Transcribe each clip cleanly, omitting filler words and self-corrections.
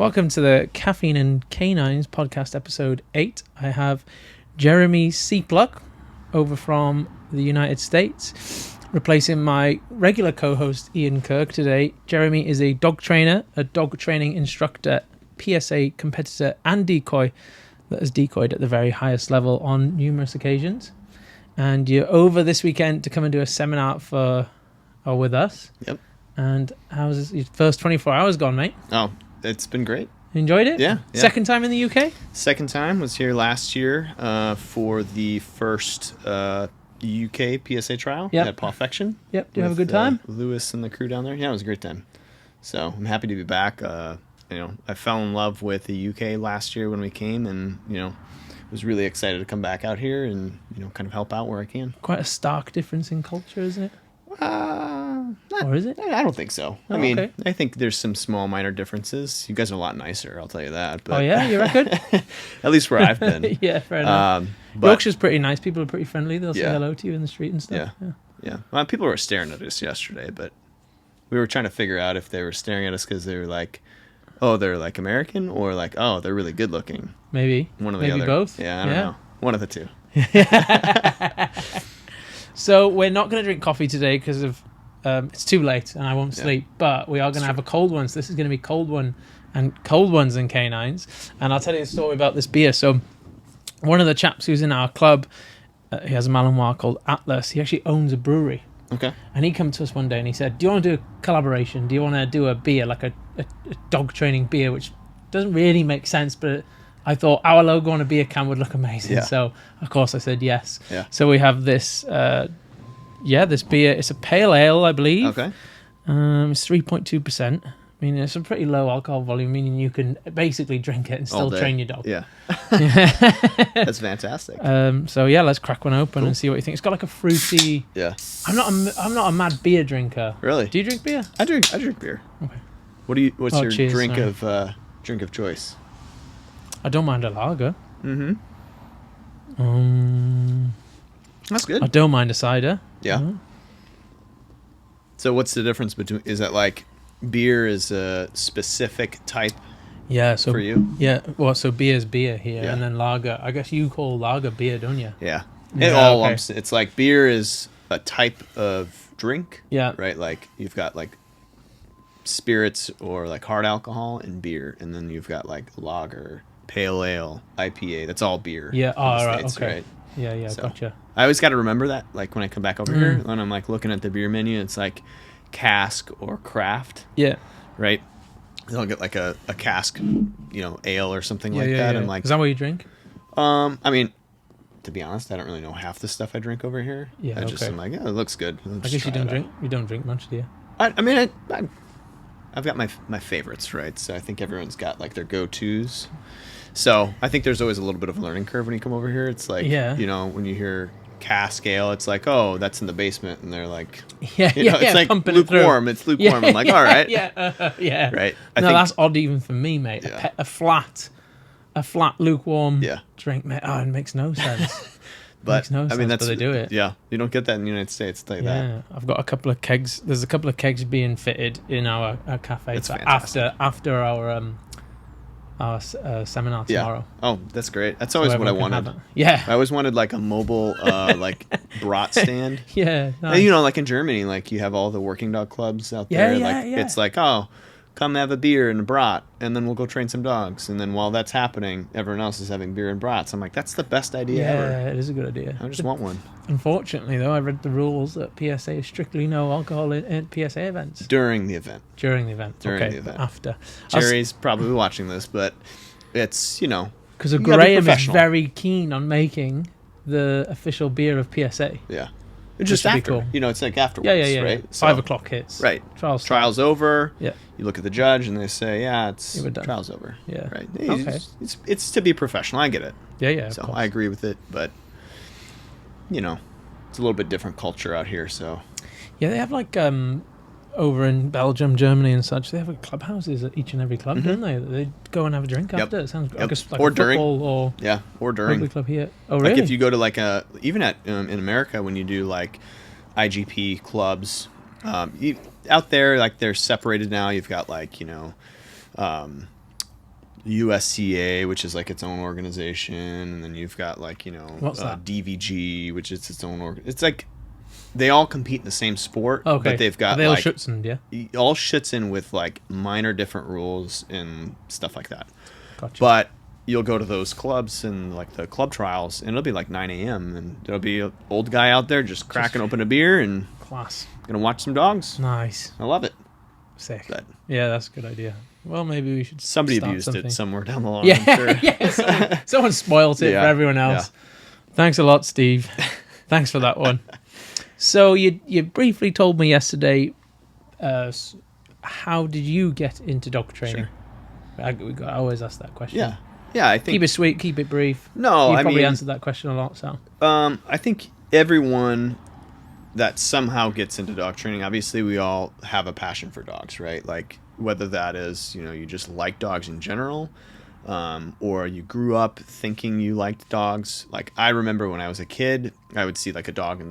Welcome to the Caffeine Canines Podcast, episode 8. I have Jeremy Ciepluch over from the United States, replacing my regular co-host Ian Kirk today. Jeremy is a dog trainer, a dog training instructor, PSA competitor, and decoy that has decoyed at the very highest level on numerous occasions. And you're over this weekend to come and do a seminar with us. Yep. And how's your first 24 hours gone, mate? Oh, it's been great. Enjoyed it? Yeah. Second time in the UK? Second time. Was here last year for the first UK PSA trial at Perfection. Yep. Do you have a good time? Lewis and the crew down there. Yeah, it was a great time. So I'm happy to be back. I fell in love with the UK last year when we came, and was really excited to come back out here and kind of help out where I can. Quite a stark difference in culture, isn't it? Or is it? I don't think so. Oh, I mean, okay. I think there's some small minor differences. You guys are a lot nicer, I'll tell you that. But, oh yeah, you reckon? At least where I've been. Yeah, fair enough. Yorkshire's pretty nice. People are pretty friendly. They'll say hello to you in the street and stuff. Yeah. Well, people were staring at us yesterday, but we were trying to figure out if they were staring at us because they were like, oh, they're like American, or like, oh, they're really good looking. Maybe. One of the Maybe other. both. Yeah, I don't know. One of the two. So we're not going to drink coffee today because of it's too late and I won't sleep. But we are going to have a cold one. So this is going to be cold ones and canines. And I'll tell you a story about this beer. So one of the chaps who's in our club, he has a Malinois called Atlas. He actually owns a brewery. Okay. And he came to us one day and he said, do you want to do a collaboration? Do you want to do a beer, like a dog training beer, which doesn't really make sense, but I thought our logo on a beer can would look amazing. Yeah. So, of course, I said yes. Yeah. So we have this, this beer. It's a pale ale, I believe. Okay. It's 3.2%. I mean, it's a pretty low alcohol volume, meaning you can basically drink it and still train your dog. Yeah. That's fantastic. So let's crack one open and see what you think. It's got like a fruity. Yeah. I'm not a mad beer drinker. Really? Do you drink beer? I drink beer. Okay. What's your drink of choice? I don't mind a lager. Mm-hmm. That's good. I don't mind a cider. Yeah. So what's the difference between? Is that like beer is a specific type? Yeah. So for you. Yeah. Well, so beer's beer here, and then lager. I guess you call lager beer, don't you? Yeah. Okay. It's like beer is a type of drink. Yeah. Right. Like you've got like spirits or like hard alcohol and beer, and then you've got like lager, pale ale, IPA. That's all beer. Yeah. Oh, right. States, Okay. Right? Yeah. So, Gotcha. I always got to remember that, like when I come back over here, when I'm like looking at the beer menu, it's like cask or craft. Yeah. Right. I'll get like a cask, ale or something like that. Yeah. I'm like, is that what you drink? I mean, to be honest, I don't really know half the stuff I drink over here. Yeah. I'm like, yeah, it looks good. I guess you don't drink. You don't drink much, do you? I've got my favorites, right? So I think everyone's got like their go-tos. So I think there's always a little bit of a learning curve when you come over here. It's like, when you hear cask ale, it's like, oh, that's in the basement, and they're like, it's like lukewarm. It's lukewarm. I'm like, all right, right. That's odd even for me, mate. Yeah. A flat lukewarm drink, mate. Oh, it makes no sense. But but they do it. Yeah, you don't get that in the United States. I'll tell you that. Yeah, I've got a couple of kegs. There's a couple of kegs being fitted in our cafe after our seminar tomorrow. Yeah. Oh, that's great. That's always what I wanted. Yeah. I always wanted like a mobile like brat stand. Yeah. Nice. And, like in Germany, like you have all the working dog clubs out there. It's like, oh, come have a beer and a brat, and then we'll go train some dogs. And then while that's happening, everyone else is having beer and brats. I'm like, that's the best idea ever. Yeah, it is a good idea. I just want one. Unfortunately, though, I read the rules that PSA is strictly no alcohol in PSA events. During the event. After. Jerry's probably watching this, but it's, because Graham is very keen on making the official beer of PSA. Yeah. It's just after. Cool. It's like afterwards, right? So, 5 o'clock hits. Right. Trial's over. Yeah. You look at the judge and they say, it's trial's over. Yeah. Right. It's to be professional. I get it. Yeah. So I agree with it, but it's a little bit different culture out here. So. Yeah, they have like over in Belgium, Germany, and such. They have like clubhouses at each and every club, don't they? They go and have a drink after. It sounds like or a during, or during rugby club here. Oh, really? Like if you go to like even at in America when you do like IGP clubs, out there like they're separated now. You've got like USCA, which is like its own organization, and then you've got like What's that? DVG, which is its own It's like they all compete in the same sport, but they've got they all like Schutzen, yeah, all Schutzen with like minor different rules and stuff like that. Gotcha. But you'll go to those clubs and like the club trials, and it'll be like 9 a.m. and there'll be an old guy out there just cracking open a beer and class. Gonna watch some dogs. Nice. I love it. Sick. But yeah, that's a good idea. Well, maybe we should. Somebody start abused something. it somewhere down the line. Yeah, I'm sure. yeah. Someone spoiled it for everyone else. Yeah. Thanks a lot, Steve. Thanks for that one. So you briefly told me yesterday. How did you get into dog training? Sure. I always ask that question. Yeah. I think keep it sweet, keep it brief. No, you probably answered that question a lot. So I think everyone that somehow gets into dog training, obviously we all have a passion for dogs, right? Like whether that is, you just like dogs in general, or you grew up thinking you liked dogs. Like I remember when I was a kid, I would see like a dog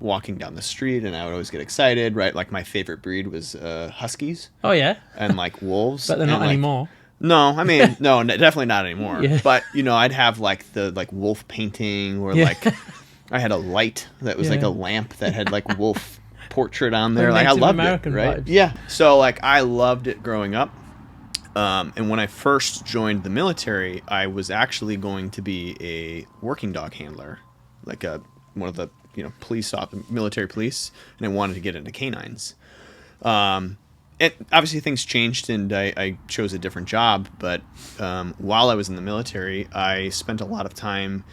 walking down the street and I would always get excited, right? Like my favorite breed was Huskies. Oh yeah. And like wolves. But they're not anymore. No, I mean, no, definitely not anymore. Yeah. But, I'd have like the wolf painting or like I had a light that was like a lamp that had like wolf portrait on there. Like I loved American it, right? vibes. Yeah. So like I loved it growing up. And when I first joined the military, I was actually going to be a working dog handler, like one of the military police, and I wanted to get into canines. And obviously things changed, and I chose a different job. But while I was in the military, I spent a lot of time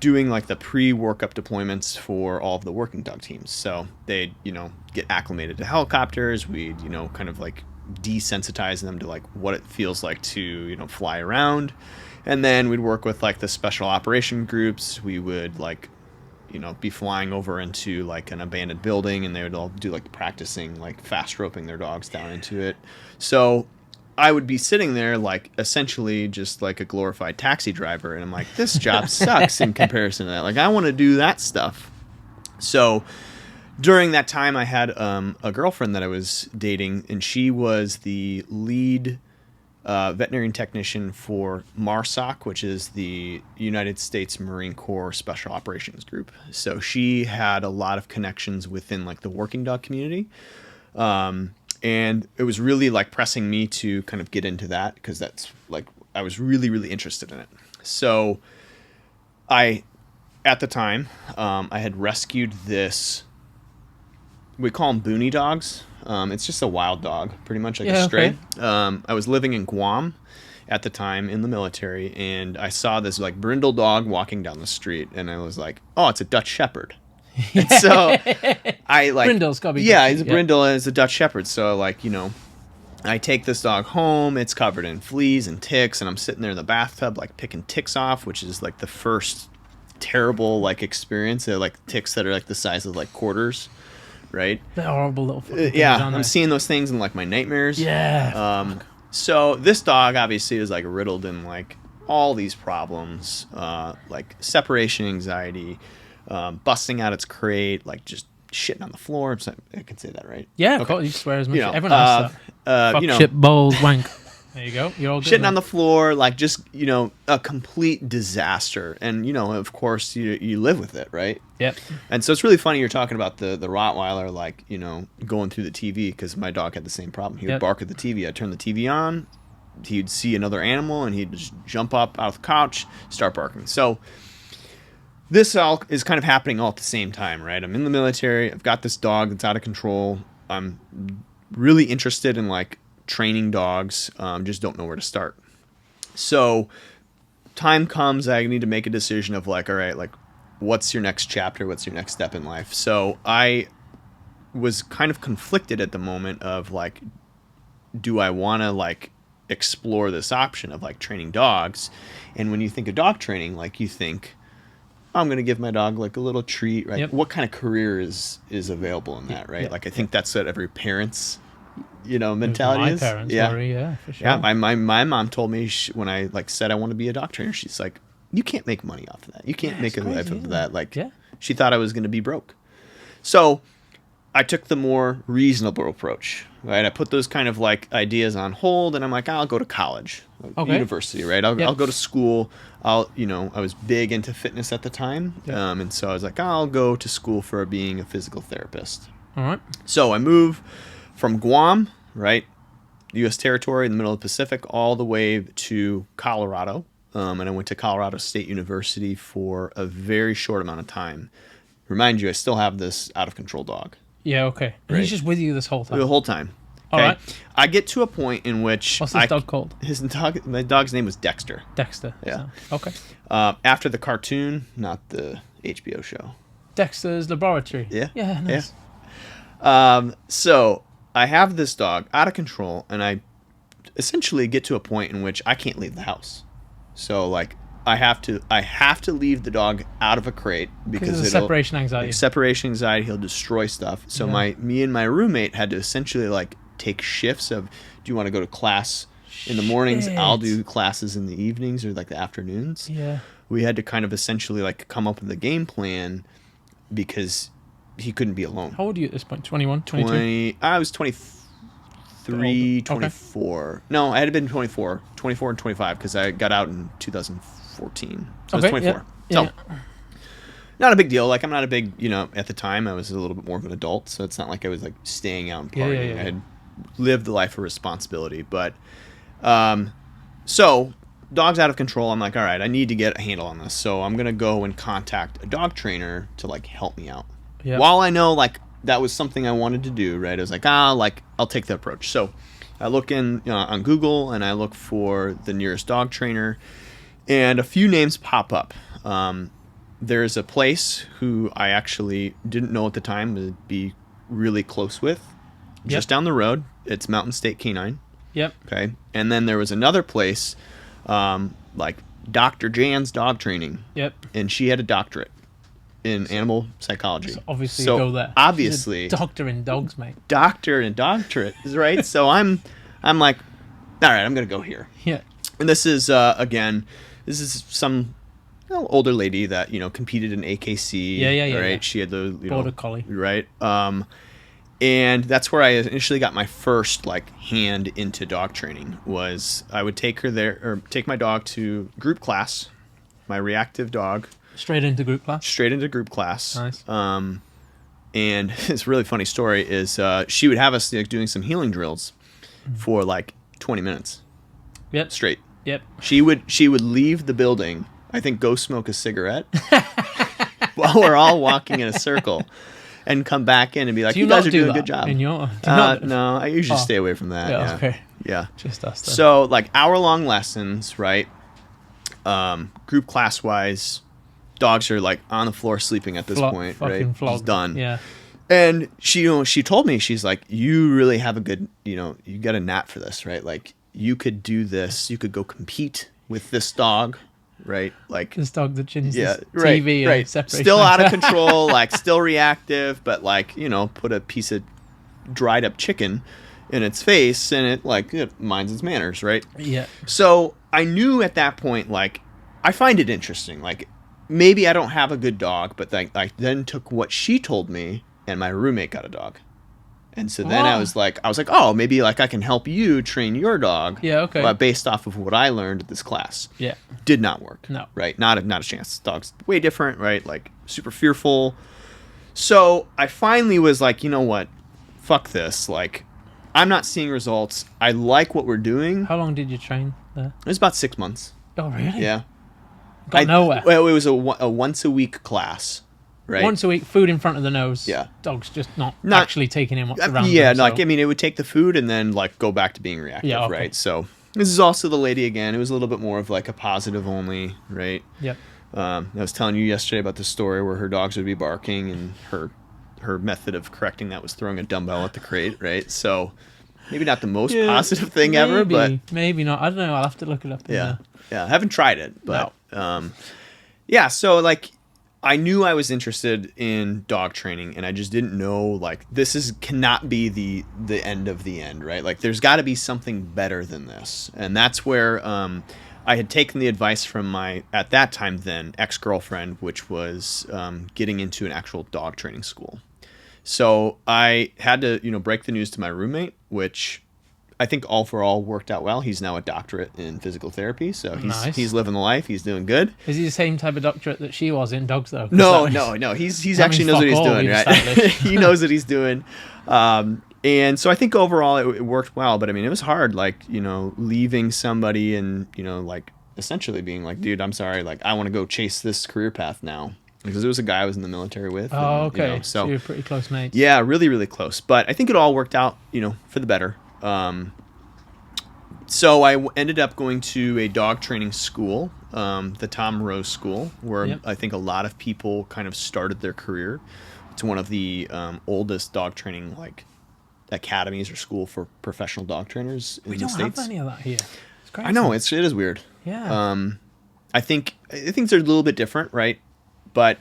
doing like the pre-workup deployments for all of the working dog teams. So they'd get acclimated to helicopters. We'd kind of like desensitize them to like what it feels like to fly around, and then we'd work with like the special operation groups. We would like be flying over into like an abandoned building, and they would all do like practicing like fast roping their dogs down into it. So I would be sitting there like essentially just like a glorified taxi driver, and I'm like, this job sucks in comparison to that. Like I want to do that stuff. So during that time I had a girlfriend that I was dating, and she was the lead veterinarian technician for MARSOC, which is the United States Marine Corps Special Operations Group. So she had a lot of connections within like the working dog community. And it was really like pressing me to kind of get into that, because that's like, I was really, really interested in it. So at the time, I had rescued this, we call them boonie dogs. It's just a wild dog, pretty much like a stray. Okay. I was living in Guam at the time in the military, and I saw this like brindle dog walking down the street, and I was like, oh, it's a Dutch Shepherd. And so I like Brindle's gotta be he's a brindle, and it's a Dutch Shepherd. So like I take this dog home. It's covered in fleas and ticks, and I'm sitting there in the bathtub like picking ticks off, which is like the first terrible like experience. They're like ticks that are like the size of like quarters. Right? They're horrible little fucking things, yeah, aren't they? I'm seeing those things in like my nightmares. Yeah. So this dog obviously is like riddled in like all these problems, like separation anxiety, busting out its crate, like just shitting on the floor. I can say that, right? Yeah, of course. You swear as much. Everyone has that. Fuck, shit, balls, wank. There you go. You're all good. Shitting on the floor, like just, a complete disaster. And, of course, you live with it, right? Yep. And so it's really funny you're talking about the Rottweiler, like, going through the TV, because my dog had the same problem. He would bark at the TV. I'd turn the TV on. He'd see another animal, and he'd just jump up out of the couch, start barking. So this all is kind of happening all at the same time, right? I'm in the military. I've got this dog that's out of control. I'm really interested in, like, training dogs, just don't know where to start. So time comes, I need to make a decision of like, all right, like what's your next chapter? What's your next step in life? So I was kind of conflicted at the moment of like, do I want to like explore this option of like training dogs? And when you think of dog training, like you think, I'm going to give my dog like a little treat, right? Yep. What kind of career is available in that, right? Yep. Like I think that's what every parent's mentality is. My parents worry, yeah, for sure. Yeah, my mom told me when I like said I want to be a dog trainer, she's like, you can't make money off of that. You can't make a life of that. Like, she thought I was going to be broke. So I took the more reasonable approach, right? I put those kind of like ideas on hold, and I'm like, I'll go to college, university, right? I'll go to school. I was big into fitness at the time, and so I was like, I'll go to school for being a physical therapist. All right. So I moved from Guam, right, U.S. territory in the middle of the Pacific, all the way to Colorado, and I went to Colorado State University for a very short amount of time. Remind you, I still have this out-of-control dog. Yeah, okay. And he's just with you this whole time? The whole time. All right. I get to a point in which... What's this dog called? My dog's name was Dexter. Dexter. Yeah. So, okay. After the cartoon, not the HBO show. Dexter's Laboratory. Yeah. Yeah, nice. Yeah. So I have this dog out of control, and I essentially get to a point in which I can't leave the house. So, like, I have to leave the dog out of a crate because of separation anxiety. Separation anxiety, he'll destroy stuff. So me and my roommate had to essentially like take shifts of, do you want to go to class in the mornings? I'll do classes in the evenings or like the afternoons. Yeah. We had to kind of essentially like come up with a game plan because he couldn't be alone. How old are you at this point? 21, 22? I was 23, 24. Okay. No, I had been 24 and 25 because I got out in 2014. So I was 24. Yeah. So, not a big deal. Like, I'm not a big, at the time I was a little bit more of an adult, so it's not like I was like staying out and partying. I had lived the life of responsibility. But, so dog's out of control. I'm like, all right, I need to get a handle on this. So I'm going to go and contact a dog trainer to like help me out. Yeah. While I know like that was something I wanted to do, right? I was like, I'll take the approach. So I look in on Google and I look for the nearest dog trainer, and a few names pop up. There's a place who I actually didn't know at the time to be really close with, just down the road. It's Mountain State Canine. Yep. Okay. And then there was another place, like Dr. Jan's Dog Training. Yep. And she had a doctorate in animal psychology. So obviously, you go there. Obviously, she's a doctor in dogs, mate. Doctor and doctorate, right? So I'm like, all right, I'm gonna go here. Yeah. And this is this is some older lady that competed in AKC. Yeah. Right. Yeah. She had the border collie. Right. And that's where I initially got my first like hand into dog training. Was I would take her there, or take my dog to group class, my reactive dog. Straight into group class. Nice. And it's a really funny story is she would have us doing some healing drills for like 20 minutes. Yep. Straight. Yep. She would leave the building, I think go smoke a cigarette while we're all walking in a circle, and come back in and be like, you guys are doing a good job. No, I usually stay away from that. Yeah. Okay. Yeah. Just us then. So like hour-long lessons, right? Group class-wise, dogs are like on the floor sleeping at this point, right? Just done. Yeah. And she told me, she's like, you really have a good, you got a knack for this, right? Like you could do this, you could go compete with this dog, right? Like this dog that chins right, TV right. Still out of control, like still reactive, but like, put a piece of dried up chicken in its face and it minds its manners, right? Yeah. So I knew at that point, like, I find it interesting. Like, maybe I don't have a good dog, but I then took what she told me, and my roommate got a dog. And so then I was like, oh, maybe like I can help you train your dog. Yeah, okay. But based off of what I learned at this class. Yeah. Did not work. No. Right? Not a chance. The dog's way different, right? Like super fearful. So I finally was like, you know what? Fuck this. Like, I'm not seeing results. I like what we're doing. How long did you train there? It was about 6 months. Oh, really? Yeah. Got nowhere. Well, it was a once a week class. Right. Once a week, food in front of the nose. Yeah. Dog's just not actually taking him around. Yeah, them, so. like, I mean, it would take the food and then, like, go back to being reactive, yeah, okay. Right? So, this is also the lady again. It was a little bit more of, like, a positive only, right? Yep. I was telling you yesterday about the story where her dogs would be barking, and her method of correcting that was throwing a dumbbell at the crate, right? So, maybe not the most positive thing ever, but... Maybe not. I don't know. I'll have to look it up. Yeah. I haven't tried it, but... No. Yeah, so, like... I knew I was interested in dog training, and I just didn't know, like, cannot be the end of the end, right? Like, there's got to be something better than this. And that's where I had taken the advice from my, at that time then, ex-girlfriend, which was getting into an actual dog training school. So I had to, break the news to my roommate, which I think all for all worked out well. He's now a doctorate in physical therapy, so he's living the life. He's doing good. Is he the same type of doctorate that she was in dogs, though? No. He's actually knows what he's doing, right? He knows what he's doing. And so I think overall it worked well. But I mean, it was hard, like, leaving somebody and, like essentially being like, dude, I'm sorry. Like, I want to go chase this career path now. Because it was a guy I was in the military with. Oh, okay. So you're pretty close mates. Yeah, really, really close. But I think it all worked out, for the better. So I ended up going to a dog training school, the Tom Rose School, where I think a lot of people kind of started their career. It's one of the oldest dog training academies or school for professional dog trainers in the States. We don't have any of that here. It's crazy. I know, it is weird. Yeah. I think they're a little bit different, right? But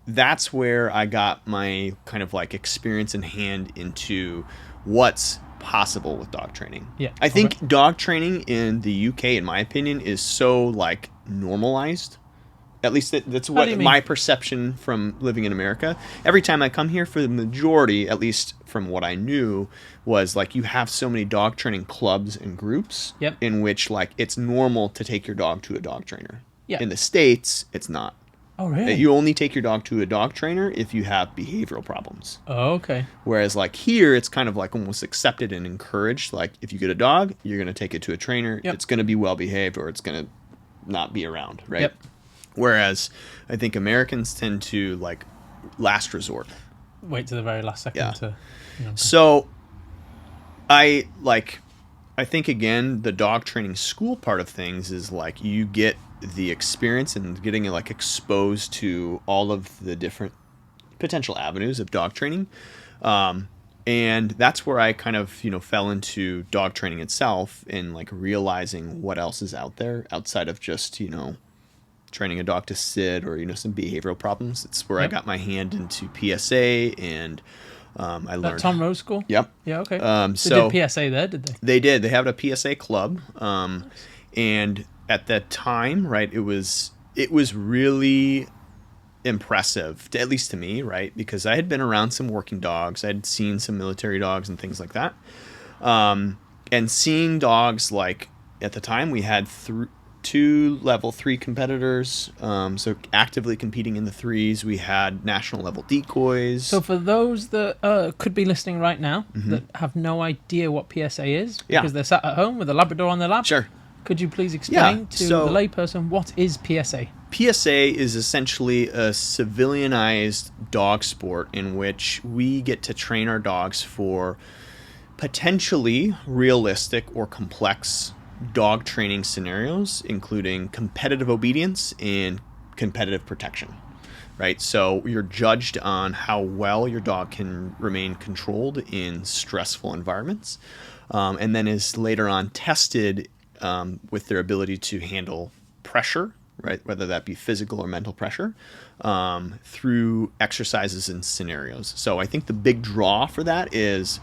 that's where I got my kind of like experience in hand into what's possible with dog training. Yeah. I think dog training in the UK, in my opinion, is so like normalized. At least that's what my perception from living in America. Every time I come here, for the majority, at least from what I knew, was like you have so many dog training clubs and groups in which like it's normal to take your dog to a dog trainer. Yeah. In the States, it's not. Oh, really? You only take your dog to a dog trainer if you have behavioral problems. Oh, okay. Whereas like here, it's kind of like almost accepted and encouraged. Like if you get a dog, you're going to take it to a trainer. It's going to be well behaved or it's going to not be around, right? Yep. Whereas I think Americans tend to like last resort. Wait to the very last second to... So I think again, the dog training school part of things is like you get the experience and getting like exposed to all of the different potential avenues of dog training. And that's where I kind of, fell into dog training itself and like realizing what else is out there outside of just, training a dog to sit or, some behavioral problems. It's where I got my hand into PSA and I learned. At Tom Rose School? Yep. Yeah, okay. So they did PSA there, did they? They did. They have a PSA club. And at that time, right, it was really impressive, at least to me, right? Because I had been around some working dogs. I had seen some military dogs and things like that. And seeing dogs, like, at the time, we had two level 3 competitors, so actively competing in the 3s. We had national level decoys. So for those that could be listening right now that have no idea what PSA is, because they're sat at home with a Labrador on their lap, sure. Could you please explain to the layperson what is PSA? PSA is essentially a civilianized dog sport in which we get to train our dogs for potentially realistic or complex dog training scenarios, including competitive obedience and competitive protection, right? So you're judged on how well your dog can remain controlled in stressful environments, and then is later on tested with their ability to handle pressure, right? Whether that be physical or mental pressure, through exercises and scenarios. So I think the big draw for that is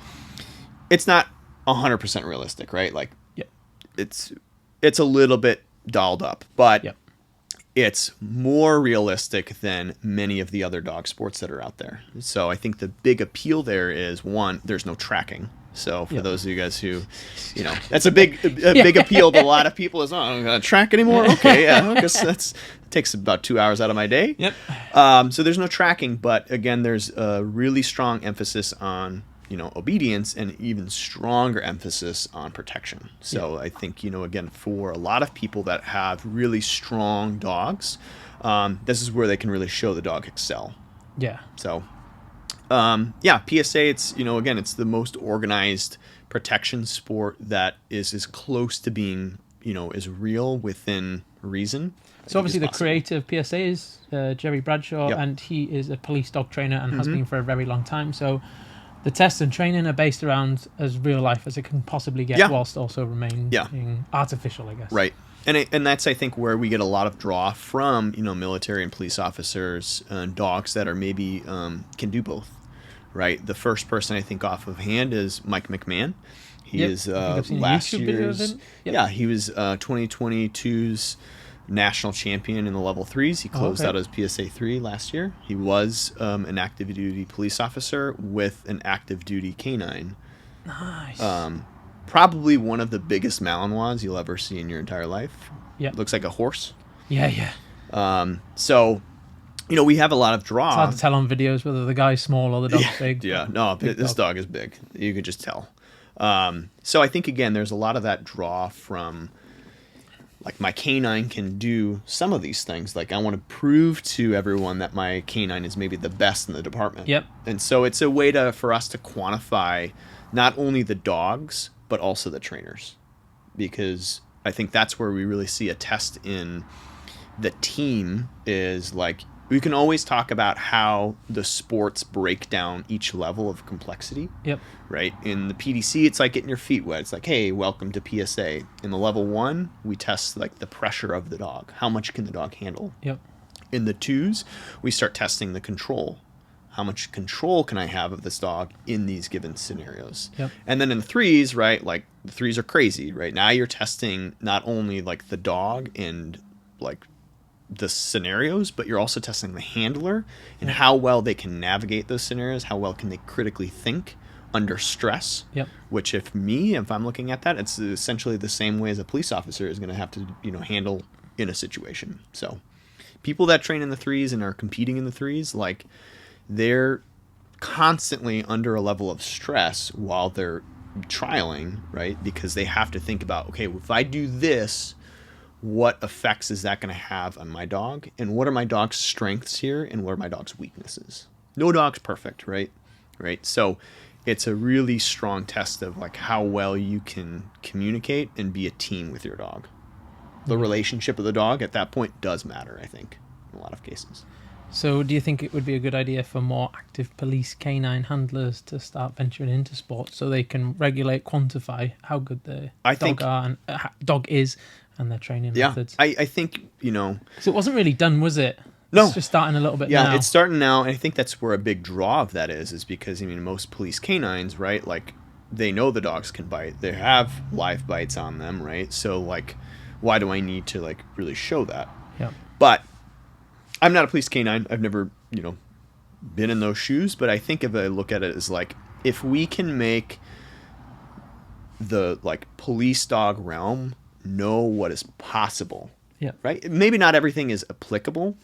it's not 100% realistic, right? Like, it's a little bit dolled up, but it's more realistic than many of the other dog sports that are out there. So I think the big appeal there is, one, there's no tracking. So for those of you guys who, that's a big appeal to a lot of people is, oh, I'm going to track anymore? Okay, I guess it takes about 2 hours out of my day. Yep. So there's no tracking, but again, there's a really strong emphasis on obedience and even stronger emphasis on protection. So I think, again, for a lot of people that have really strong dogs, this is where they can really show the dog excel. Yeah. So, PSA, it's, again, it's the most organized protection sport that is as close to being, as real within reason. So obviously the creator of PSA is Jerry Bradshaw, and he is a police dog trainer and has been for a very long time. So the tests and training are based around as real life as it can possibly get, whilst also remaining artificial, I guess. Right. And that's, I think, where we get a lot of draw from, military and police officers and dogs that are maybe can do both, right? The first person I think off of hand is Mike McMahon. He is last year's... he was 2022's national champion in the level 3s. He closed out his PSA 3 last year. He was an active duty police officer with an active duty canine. Nice. Probably one of the biggest Malinois you'll ever see in your entire life. Yeah. Looks like a horse. Yeah. So, we have a lot of draw. It's hard to tell on videos whether the guy's small or the dog's big. Yeah, no, this dog is big. You can just tell. So I think, again, there's a lot of that draw from, like, my canine can do some of these things. Like, I want to prove to everyone that my canine is maybe the best in the department. Yep. And so it's a way for us to quantify not only the dogs, but also the trainers. Because I think that's where we really see a test in the team is, like, we can always talk about how the sports break down each level of complexity. Yep. Right? In the PDC, it's like getting your feet wet. It's like, hey, welcome to PSA. In the level 1, we test, like, the pressure of the dog. How much can the dog handle? Yep. In the 2s, we start testing the control. How much control can I have of this dog in these given scenarios? Yep. And then in the 3s, right, like, the 3s are crazy, right? Now you're testing not only, like, the dog and, like, the scenarios, but you're also testing the handler and how well they can navigate those scenarios, how well can they critically think under stress. Yep. Which if I'm looking at that, it's essentially the same way as a police officer is going to have to, handle in a situation. So people that train in the 3s and are competing in the 3s, like, they're constantly under a level of stress while they're trialing, right? Because they have to think about, okay, if I do this, what effects is that going to have on my dog? And what are my dog's strengths here? And what are my dog's weaknesses? No dog's perfect, right? Right. So it's a really strong test of, like, how well you can communicate and be a team with your dog. The relationship of the dog at that point does matter, I think, in a lot of cases. So do you think it would be a good idea for more active police canine handlers to start venturing into sports so they can regulate, quantify how good the dog is and their training methods? I think, Because it wasn't really done, was it? No. It's just starting a little bit now. now. Yeah, it's starting now, and I think that's where a big draw of that is because, most police canines, right, like, they know the dogs can bite. They have live bites on them, right? So, like, why do I need to, like, really show that? Yeah. But I'm not a police canine. I've never, been in those shoes. But I think if I look at it as, like, if we can make the, like, police dog realm know what is possible, right? Maybe not everything is applicable,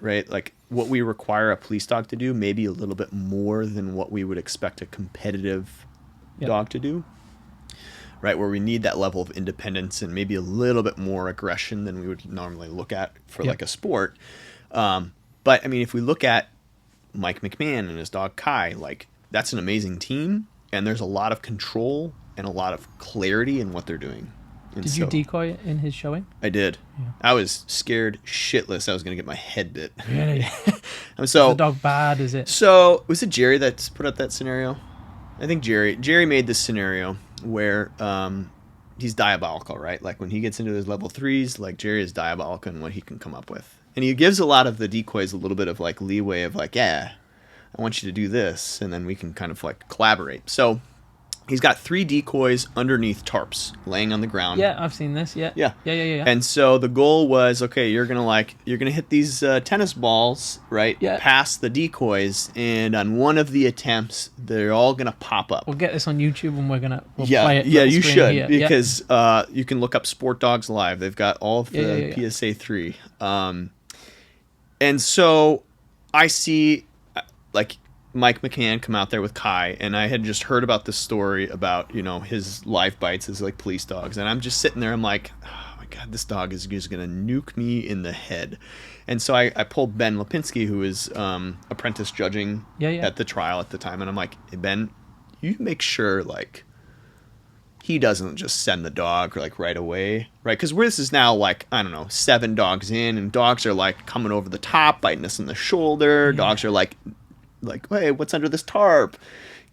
right? Like, what we require a police dog to do, maybe a little bit more than what we would expect a competitive dog to do. Right, where we need that level of independence and maybe a little bit more aggression than we would normally look at for like a sport. But if we look at Mike McMahon and his dog Kai, like, that's an amazing team, and there's a lot of control and a lot of clarity in what they're doing. And did you decoy in his showing? I did. Yeah. I was scared shitless I was going to get my head bit. Really? So, is the dog bad, is it? So, was it Jerry that's put up that scenario? I think Jerry made this scenario where he's diabolical, right? Like, when he gets into his level 3s, like, Jerry is diabolical in what he can come up with. And he gives a lot of the decoys a little bit of, like, leeway of, like, I want you to do this, and then we can kind of, like, collaborate. So he's got 3 decoys underneath tarps laying on the ground. Yeah, I've seen this. Yeah. And so the goal was, okay, you're gonna hit these tennis balls, right? Yeah. Past the decoys, and on one of the attempts, they're all gonna pop up. We'll get this on YouTube, and we'll play it. Yeah, you should here. because you can look up Sport Dogs Live. They've got all of the PSA 3. And so I see, like, Mike McCann come out there with Kai, and I had just heard about this story about, his live bites as, like, police dogs. And I'm just sitting there, I'm like, oh my God, this dog is just going to nuke me in the head. And so I pulled Ben Lipinski, who is apprentice judging at the trial at the time. And I'm like, hey, Ben, you make sure, like, he doesn't just send the dog, like, right away, right? Because this is now, like, I don't know, 7 dogs in, and dogs are, like, coming over the top, biting us in the shoulder. Yeah. Dogs are, like, hey, what's under this tarp?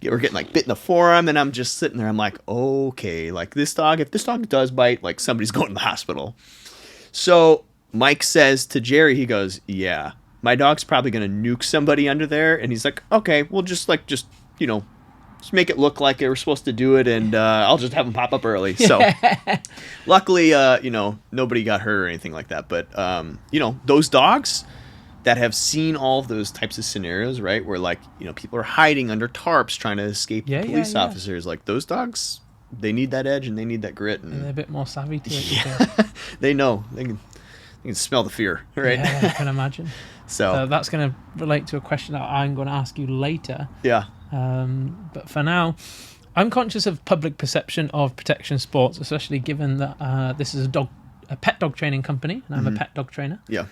We're getting, like, bit in the forearm, and I'm just sitting there. I'm like, okay, like, if this dog does bite, like, somebody's going to the hospital. So Mike says to Jerry, he goes, yeah, my dog's probably going to nuke somebody under there. And he's like, okay, we'll just just make it look like they were supposed to do it, and I'll just have them pop up early. So luckily, nobody got hurt or anything like that. But, those dogs that have seen all of those types of scenarios, right, where like, people are hiding under tarps trying to escape police officers, like those dogs, they need that edge and they need that grit. And they're a bit more savvy to it. Yeah. They know. They can smell the fear, right? Yeah, I can imagine. So that's going to relate to a question that I'm going to ask you later. Yeah. But for now, I'm conscious of public perception of protection sports, especially given that this is a pet dog training company, and I'm a pet dog trainer. Yeah.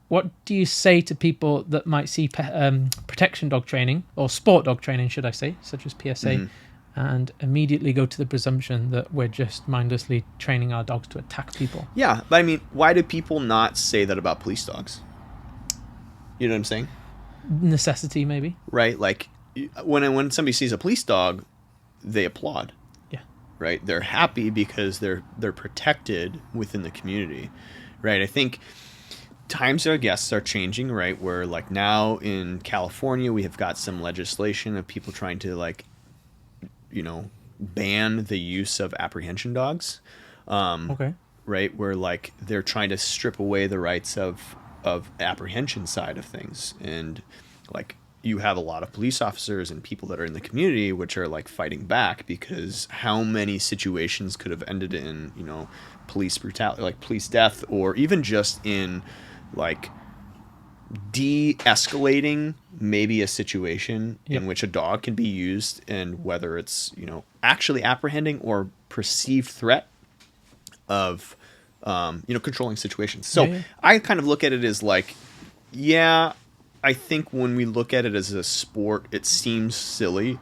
What do you say to people that might see protection dog training, or sport dog training, should I say, such as PSA, and immediately go to the presumption that we're just mindlessly training our dogs to attack people? Yeah, but I mean, why do people not say that about police dogs? You know what I'm saying? Necessity, maybe. Right, like when somebody sees a police dog, they applaud. Yeah. Right, they're happy because they're protected within the community. Right, I think times, I guess, are changing. Right, where like now in California, we have got some legislation of people trying to like, ban the use of apprehension dogs. Okay. Right, where like they're trying to strip away the rights of apprehension side of things, and like you have a lot of police officers and people that are in the community which are like fighting back, because how many situations could have ended in police brutality, like police death, or even just in like de-escalating maybe a situation in which a dog can be used, and whether it's actually apprehending or perceived threat of controlling situations. So I kind of look at it as like, I think when we look at it as a sport, it seems silly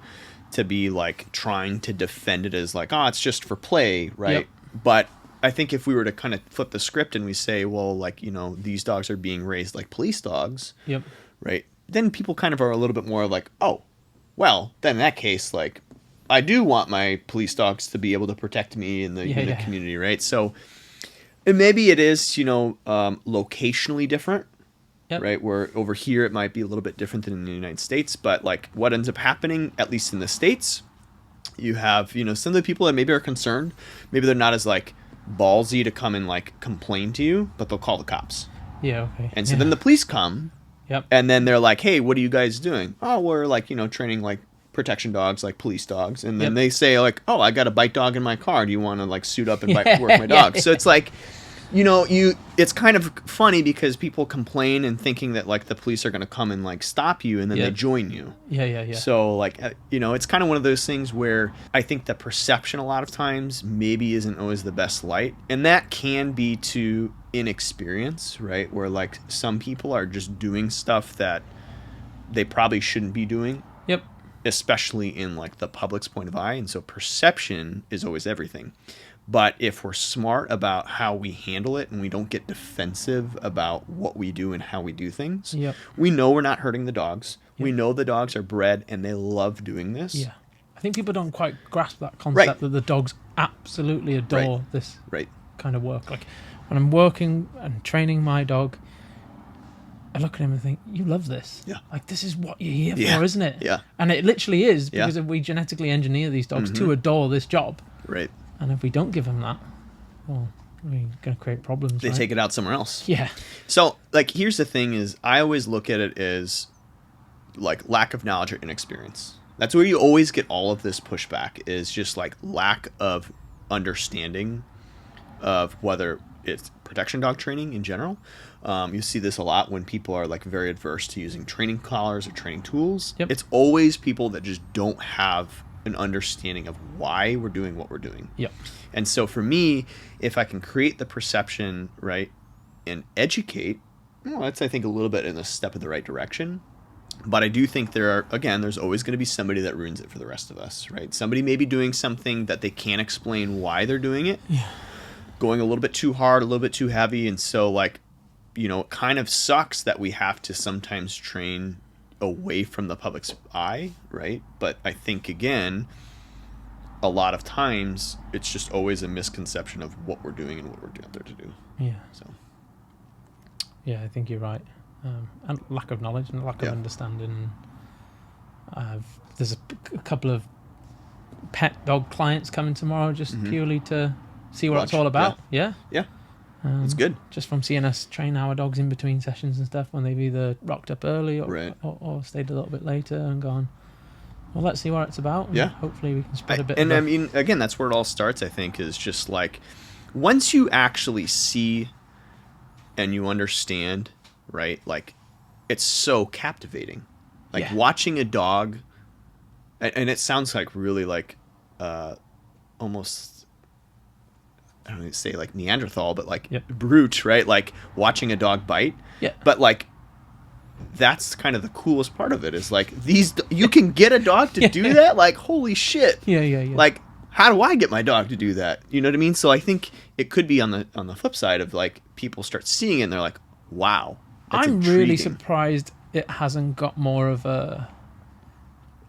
to be like trying to defend it as like, it's just for play, right? But I think if we were to kind of flip the script and we say, well, like, these dogs are being raised like police dogs, right? Then people kind of are a little bit more like, oh, well, then in that case, like, I do want my police dogs to be able to protect me in the community, right? So, and maybe it is, locationally different, right? Where over here it might be a little bit different than in the United States. But like what ends up happening, at least in the States, you have, some of the people that maybe are concerned, maybe they're not as like ballsy to come and like complain to you, but they'll call the cops. Yeah, okay. And so then the police come, and then they're like, hey, what are you guys doing? Oh, we're like, training like protection dogs, like police dogs. And then they say like, oh, I got a bite dog in my car. Do you want to like suit up and work my dog? So it's like, it's kind of funny because people complain and thinking that like the police are going to come and like stop you, and then they join you. Yeah. So like, it's kind of one of those things where I think the perception a lot of times maybe isn't always the best light. And that can be to inexperience, right? Where like some people are just doing stuff that they probably shouldn't be doing. Especially in like the public's point of eye. And so perception is always everything. But if we're smart about how we handle it and we don't get defensive about what we do and how we do things, we know we're not hurting the dogs. We know the dogs are bred and they love doing this. I think people don't quite grasp that concept that the dogs absolutely adore this kind of work. Like when I'm working and training my dog, I look at him and think, you love this. Like, this is what you're here for, isn't it? And it literally is, because we genetically engineer these dogs to adore this job. And if we don't give them that, well, we're going to create problems. They take it out somewhere else. Yeah. So, like, here's the thing is, I always look at it as, like, lack of knowledge or inexperience. That's where you always get all of this pushback, is just, like, lack of understanding of whether it's protection dog training in general. You see this a lot when people are, like, very adverse to using training collars or training tools. It's always people that just don't have an understanding of why we're doing what we're doing. And so for me, if I can create the perception, right, and educate, well, that's, I think, a little bit in a step in the right direction. But I do think there's always going to be somebody that ruins it for the rest of us, right? Somebody may be doing something that they can't explain why they're doing it, going a little bit too hard, a little bit too heavy. And so, like, it kind of sucks that we have to sometimes train away from the public's eye, right? But I think, again, a lot of times it's just always a misconception of what we're doing and what we're out there to do. So I think you're right. And lack of knowledge and lack of understanding. There's a couple of pet dog clients coming tomorrow just purely to see what it's all about. Yeah. It's good. Just from seeing us train our dogs in between sessions and stuff when they've either rocked up early or stayed a little bit later and gone, well, let's see what it's about. And hopefully we can spread a bit. And I mean, again, that's where it all starts, I think, is just like once you actually see and you understand, right? Like it's so captivating. Like watching a dog, and it sounds like really like almost, I don't even say like Neanderthal, but like brute, right? Like watching a dog bite. Yeah. But like that's kind of the coolest part of it is like you can get a dog to do that. Like, holy shit. Yeah. Like, how do I get my dog to do that? You know what I mean? So I think it could be on the flip side of like people start seeing it and they're like, wow. I'm really surprised it hasn't got more of a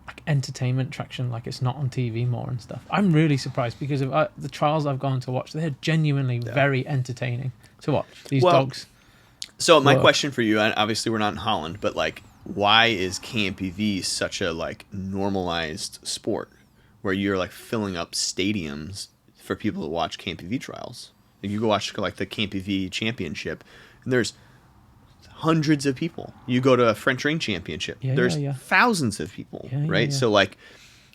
like entertainment traction, like it's not on TV more and stuff. I'm really surprised because of the trials I've gone to watch. They're genuinely very entertaining to watch, these dogs. So my question for you, and obviously we're not in Holland, but like, why is KMPV such a like normalized sport where you're like filling up stadiums for people to watch KMPV trials? Like, you go watch like the KMPV championship and there's hundreds of people. You go to a French Ring Championship. There's thousands of people, right? So like,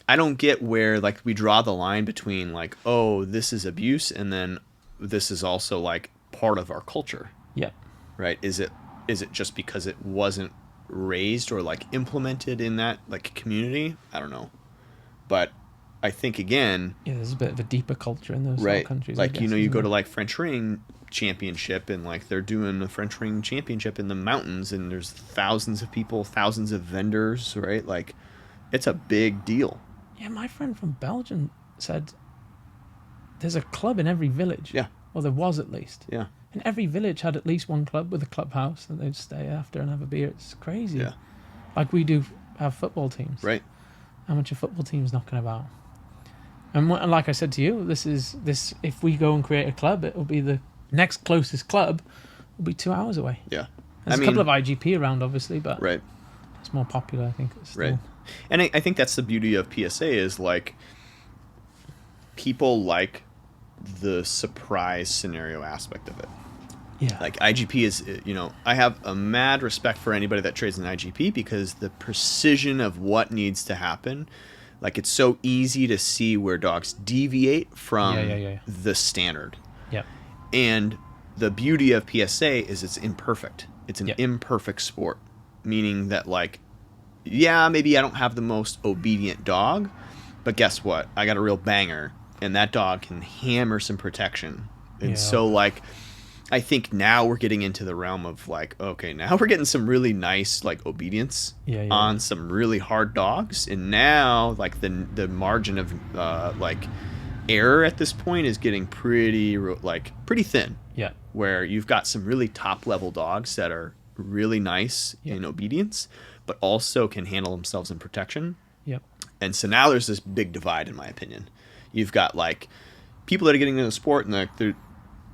I don't get where like we draw the line between like, oh, this is abuse, and then this is also like part of our culture. Yeah. Right? Is it just because it wasn't raised or like implemented in that like community? I don't know, but I think again, there's a bit of a deeper culture in those countries. Like, you know, you go to like French Ring Championship and like they're doing the French Ring Championship in the mountains and there's thousands of people, thousands of vendors, right? Like it's a big deal. Yeah, my friend from Belgium said there's a club in every village. Yeah. Well, there was at least. Yeah. And every village had at least one club with a clubhouse that they'd stay after and have a beer. It's crazy. Yeah. Like we do have football teams. Right. How much a football team's knocking about. And like I said to you, this if we go and create a club, it will be the next closest club will be 2 hours away. Yeah. There's a couple of IGP around, obviously, but it's more popular, I think. Right. And I think that's the beauty of PSA is like people like the surprise scenario aspect of it. Yeah. Like IGP is, you know, I have a mad respect for anybody that trades in IGP because the precision of what needs to happen, like it's so easy to see where dogs deviate from the standard. Yeah. And the beauty of PSA is it's imperfect. It's an imperfect sport, meaning that like, maybe I don't have the most obedient dog, but guess what? I got a real banger, and that dog can hammer some protection. And so like, I think now we're getting into the realm of like, okay, now we're getting some really nice like obedience on some really hard dogs, and now like the margin of like error at this point is getting pretty thin. Yeah. Where you've got some really top level dogs that are really nice in obedience, but also can handle themselves in protection. Yep. And so now there's this big divide, in my opinion. You've got like people that are getting into the sport and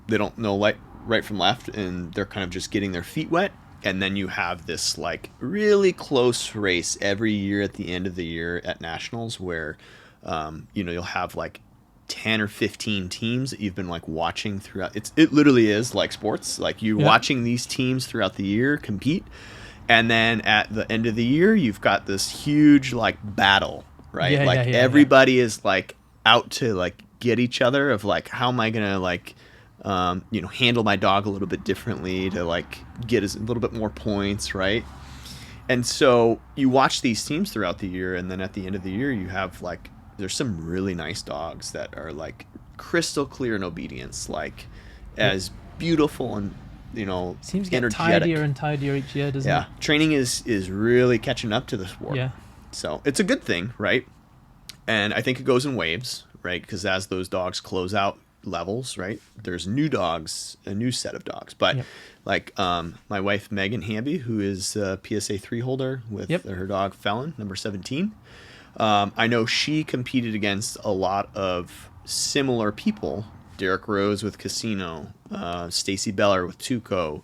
they don't know like right from left, and they're kind of just getting their feet wet. And then you have this like really close race every year at the end of the year at nationals where, you know, you'll have like 10 or 15 teams that you've been like watching throughout. It literally is like sports. Like you're watching these teams throughout the year compete. And then at the end of the year, you've got this huge like battle, right? Everybody is like out to like get each other of like, how am I going to like, you know, handle my dog a little bit differently to like get a little bit more points, right? And so you watch these teams throughout the year, and then at the end of the year, you have like, there's some really nice dogs that are like crystal clear in obedience, like as beautiful and, you know, seems to get energetic. tidier and tidier each year, doesn't it? Yeah, training is really catching up to the sport. Yeah. So it's a good thing, right? And I think it goes in waves, right? Because as those dogs close out levels, right, there's new dogs, a new set of dogs. But like my wife Megan Hamby, who is a PSA 3 holder with her dog Felon, number 17. I know she competed against a lot of similar people. Derek Rose with Casino, Stacy Beller with Tuco,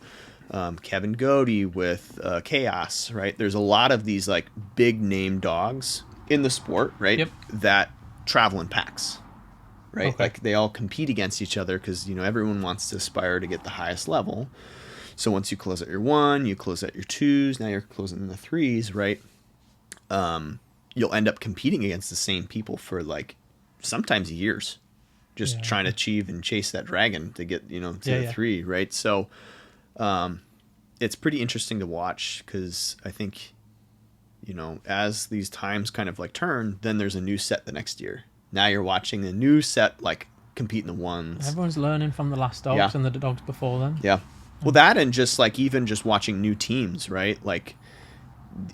Kevin Godey with Chaos, right? There's a lot of these like big name dogs in the sport, right? Yep. That travel in packs, right? Okay. Like they all compete against each other because, you know, everyone wants to aspire to get the highest level. So once you close out your 1, you close out your 2s, now you're closing the 3s, right? You'll end up competing against the same people for like sometimes years, just trying to achieve and chase that dragon to get, you know, to the 3, right? So it's pretty interesting to watch because I think, you know, as these times kind of like turn, then there's a new set the next year. Now you're watching the new set like compete in the 1s. Everyone's learning from the last dogs and the dogs before them. Yeah. Well, that and just like even just watching new teams, right? Like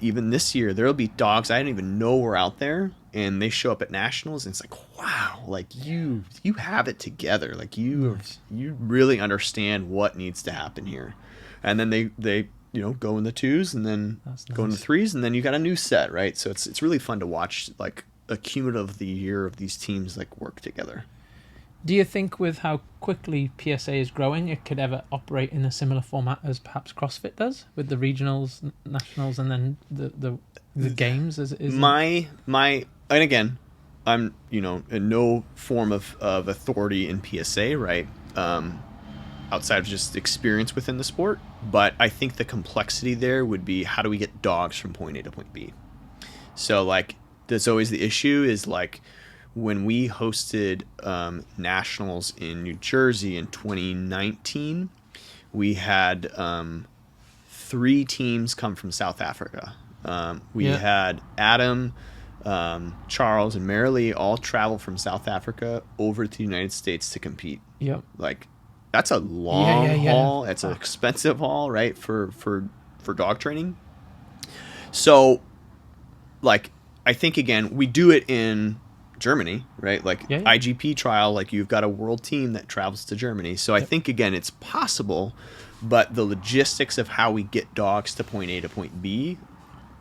even this year, there'll be dogs I didn't even know were out there, and they show up at nationals, and it's like, wow, like you have it together, like you really understand what needs to happen here, and then they you know go in the 2s and then go in the 3s, and then you got a new set, right? So it's really fun to watch like a cumulative of the year of these teams like work together. Do you think with how quickly PSA is growing, it could ever operate in a similar format as perhaps CrossFit does, with the regionals, nationals, and then the games? Is my and again, I'm, you know, in no form of authority in PSA, right? Outside of just experience within the sport, but I think the complexity there would be how do we get dogs from point A to point B? So like that's always the issue is like, when we hosted nationals in New Jersey in 2019, we had 3 teams come from South Africa. We had Adam, Charles, and Marilee all travel from South Africa over to the United States to compete. Yep. Like, that's a long haul. It's an expensive haul, right, for dog training. So, like, I think, again, we do it in Germany, right? Like IGP trial, like you've got a world team that travels to Germany. So I think, again, it's possible, but the logistics of how we get dogs to point A to point B,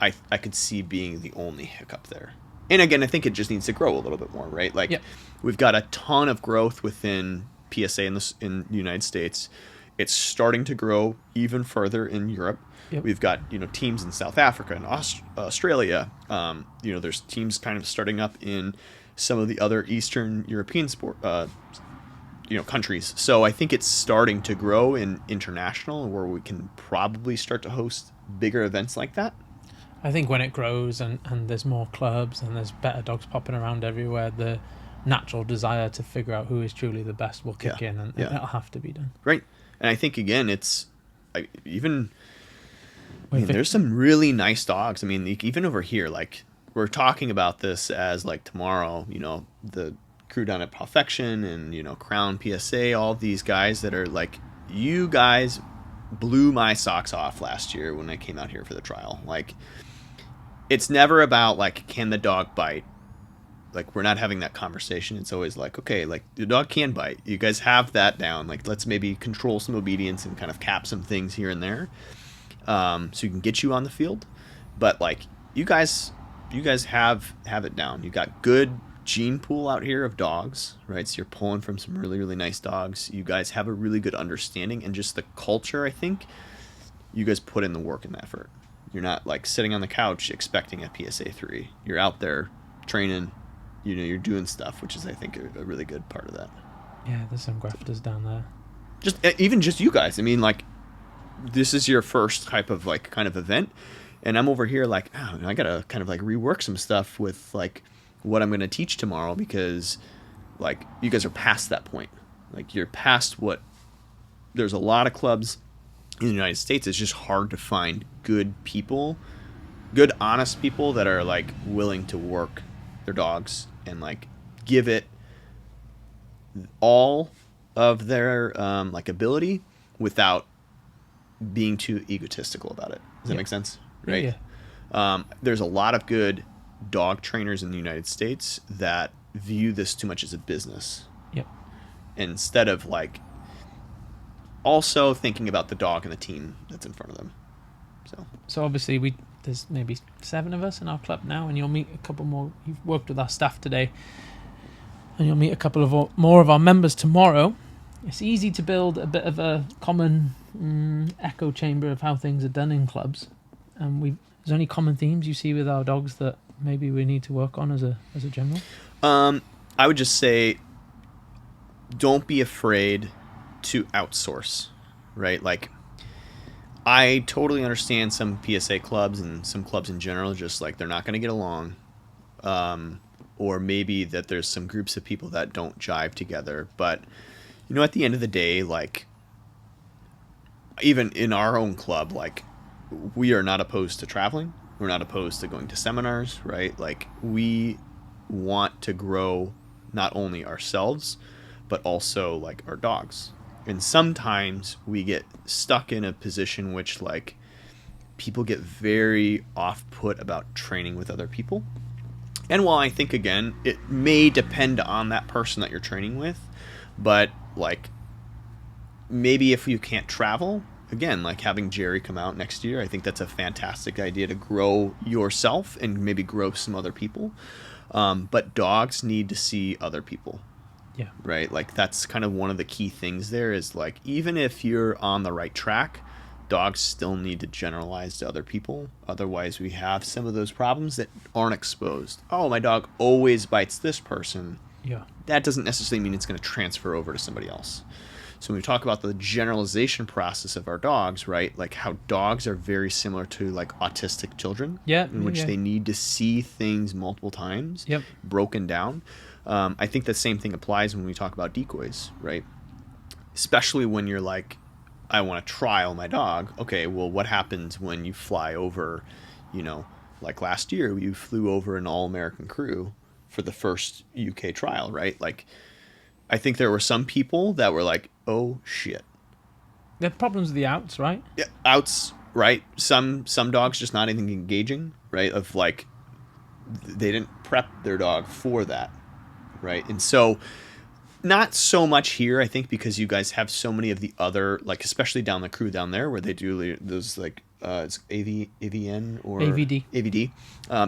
I could see being the only hiccup there. And again, I think it just needs to grow a little bit more, right? Like we've got a ton of growth within PSA in the United States. It's starting to grow even further in Europe. We've got, you know, teams in South Africa and Australia. You know, there's teams kind of starting up in some of the other Eastern European countries. So I think it's starting to grow in international, where we can probably start to host bigger events like that. I think when it grows and there's more clubs and there's better dogs popping around everywhere, the natural desire to figure out who is truly the best will kick in, and it'll have to be done. Right. And I think, again, there's some really nice dogs. I mean, even over here, like, we're talking about this as like tomorrow, you know, the crew down at Perfection and, you know, Crown PSA, all these guys that are like, you guys blew my socks off last year when I came out here for the trial. Like, it's never about like, can the dog bite? Like, we're not having that conversation. It's always like, okay, like the dog can bite. You guys have that down. Like, let's maybe control some obedience and kind of cap some things here and there. So you can get you on the field. But like, you guys have it down. You got good gene pool out here of dogs, right? So you're pulling from some really, really nice dogs. You guys have a really good understanding, and just the culture, I think you guys put in the work and the effort. You're not like sitting on the couch expecting a PSA 3. You're out there training, you know, you're doing stuff, which is, I think, a really good part of that. Yeah, there's some grafters down there. Just you guys. I mean, like, this is your first type of like kind of event. And I'm over here like, oh, I got to kind of like rework some stuff with like what I'm going to teach tomorrow, because like you guys are past that point. Like, you're past what there's a lot of clubs in the United States. It's just hard to find good people, good, honest people that are like willing to work their dogs and like give it all of their like ability without being too egotistical about it. Does that make sense? Right. Yeah. There's a lot of good dog trainers in the United States that view this too much as a business. Yep. Instead of like also thinking about the dog and the team that's in front of them. So obviously there's maybe 7 of us in our club now, and you'll meet a couple more. You've worked with our staff today, and you'll meet a couple of more of our members tomorrow. it's easy to build a bit of a common echo chamber of how things are done in clubs. And there's any common themes you see with our dogs that maybe we need to work on as a general? I would just say, don't be afraid to outsource, right? Like, I totally understand some PSA clubs and some clubs in general, just like they're not going to get along. Or maybe that there's some groups of people that don't jive together. But, at the end of the day, like, even in our own club, like, we are not opposed to traveling. We're not opposed to going to seminars, right? Like, we want to grow not only ourselves, but also, like, our dogs. And sometimes we get stuck in a position which, like, people get very off-put about training with other people. And while I think, again, it may depend on that person that you're training with, but, like, maybe if you can't travel, again, like having Jerry come out next year, I think that's a fantastic idea to grow yourself and maybe grow some other people. But dogs need to see other people. Yeah. Right? Like, that's kind of one of the key things there is, like, even if you're on the right track, dogs still need to generalize to other people. Otherwise, we have some of those problems that aren't exposed. Oh, my dog always bites this person. Yeah. That doesn't necessarily mean it's going to transfer over to somebody else. So when we talk about the generalization process of our dogs, right, like how dogs are very similar to like autistic children, in which they need to see things multiple times, broken down. I think the same thing applies when we talk about decoys, right? Especially when you're like, I want to trial my dog. Okay, well, what happens when you fly over, like last year, you flew over an all-American crew for the first UK trial, right? Like, I think there were some people that were like, oh, shit. There are problems with the outs, right? Yeah, outs, right? Some dogs just not even engaging, right? Of like, they didn't prep their dog for that, right? And so, not so much here, I think, because you guys have so many of the other, like, especially down the crew down there where they do those, like, it's AVN or AVD.